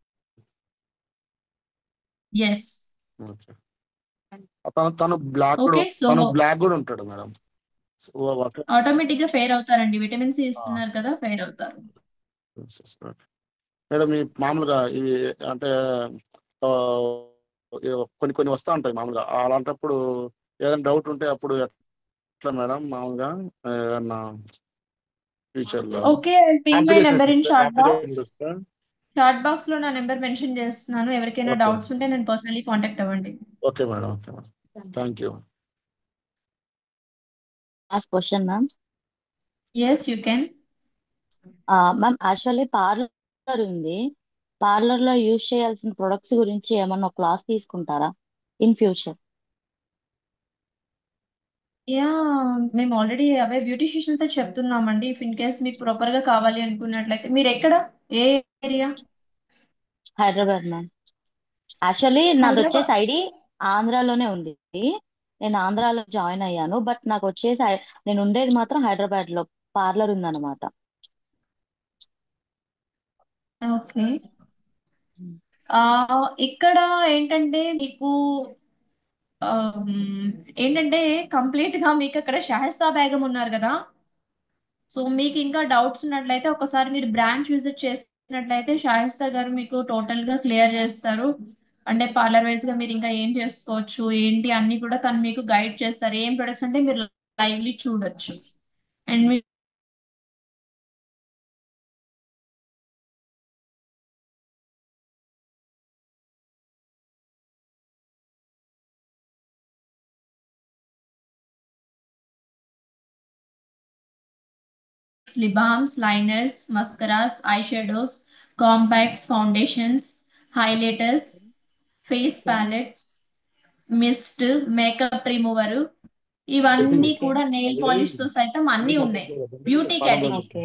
[SPEAKER 1] ఎస్.
[SPEAKER 10] తను బ్లాక్
[SPEAKER 1] ఓకే, సో
[SPEAKER 10] కూడా ఉంటాడు మేడం.
[SPEAKER 1] ఆటోమేటిక్ గా ఫెయిర్ అవుతారండి. విటమిన్ సి ఇస్తున్నారు కదా, ఫెయిర్ అవుతారు.
[SPEAKER 10] మేడం ఈ మామూలుగా ఇవి అంటే కొన్ని వస్తూ ఉంటాయి మామూలుగా, అలాంటప్పుడు ఏదైనా డౌట్ ఉంటే అప్పుడు ఎట్లా మేడం మామూలుగా ఏదన్నా ఫ్యూచర్ లో?
[SPEAKER 1] Okay, pin my number in chat box. Chat box లో నా నెంబర్ మెన్షన్ చేస్తున్నాను. ఎవరికైనా డౌట్స్ ఉంటే నేను పర్సనలీ కాంటాక్ట్ అవ్వండి.
[SPEAKER 10] Okay madam, okay madam, thank you.
[SPEAKER 8] Last question ma'am.
[SPEAKER 1] Yes, you can.
[SPEAKER 8] Ma'am actually parlour ఉంది. పార్లర్ లో యూజ్ చేయాల్సిన ప్రొడక్ట్స్ గురించి ఏమన్నా క్లాస్ తీసుకుంటారా ఇన్ ఫ్యూచర్?
[SPEAKER 1] యా, మేము ఆల్రెడీ అవే బ్యూటిషియన్స్ చెప్తున్నామండి. ఇఫ్ ఇన్ కేస్ మీకు ప్రాపర్ గా కావాలి అనుకున్నట్లయితే మీరు ఎక్కడ, ఏ ఏరియా?
[SPEAKER 8] హైదరాబాద్ మ్యామ్. యాక్చువల్లీ నాది
[SPEAKER 1] హైదరాబాద్.
[SPEAKER 8] వచ్చేసి ఐడి ఆంధ్రాలోనే ఉంది. నేను ఆంధ్రాలో జాయిన్ అయ్యాను, బట్ నాకు వచ్చేసి నేను ఉండేది మాత్రం హైదరాబాద్ లో పార్లర్ ఉందన్నమాట.
[SPEAKER 1] ఓకే. ఇక్కడ ఏంటంటే మీకు ఏంటంటే కంప్లీట్ గా మీకు అక్కడ షాహిస్తా బేగం ఉన్నారు కదా. సో మీకు ఇంకా డౌట్స్ ఉన్నట్లయితే ఒకసారి మీరు బ్రాంచ్ విజిట్ చేసినట్లయితే షాహిస్తా గారు మీకు టోటల్ గా క్లియర్ చేస్తారు. అంటే పార్లర్ వైజ్ గా మీరు ఇంకా ఏం చేసుకోవచ్చు ఏంటి అన్ని కూడా తను మీకు గైడ్ చేస్తారు. ఏం ప్రొడక్ట్స్ అంటే మీరు లైవ్లీ చూడొచ్చు. And me lip balms, liners, mascaras, eyeshadows, compacts, foundations, highlighters, face palettes, mist, makeup remover, ఇవన్నీ కూడా నెయిల్ పాలిష్ తో సైతం అన్నీ ఉన్నాయి. Beauty category.
[SPEAKER 8] Okay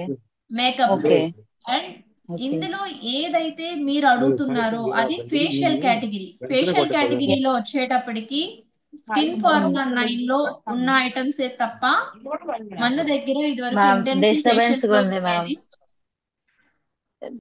[SPEAKER 1] makeup
[SPEAKER 8] okay
[SPEAKER 1] and
[SPEAKER 8] okay
[SPEAKER 1] ఇందులో ఏదైతే మీరు అడుగుతున్నారో అది ఫేషియల్ కేటగిరీ. ఫేషియల్ కేటగిరీలో వచ్చేటప్పటికి స్కిన్ ఫార్ములా 9 లో ఉన్న ఐటమ్స్ తప్ప మన దగ్గర ఇదివరకు
[SPEAKER 8] ma'am
[SPEAKER 1] intensive
[SPEAKER 8] disturbance
[SPEAKER 1] facial glow
[SPEAKER 8] ఉంది మ్యామ్.
[SPEAKER 1] ఉండేది.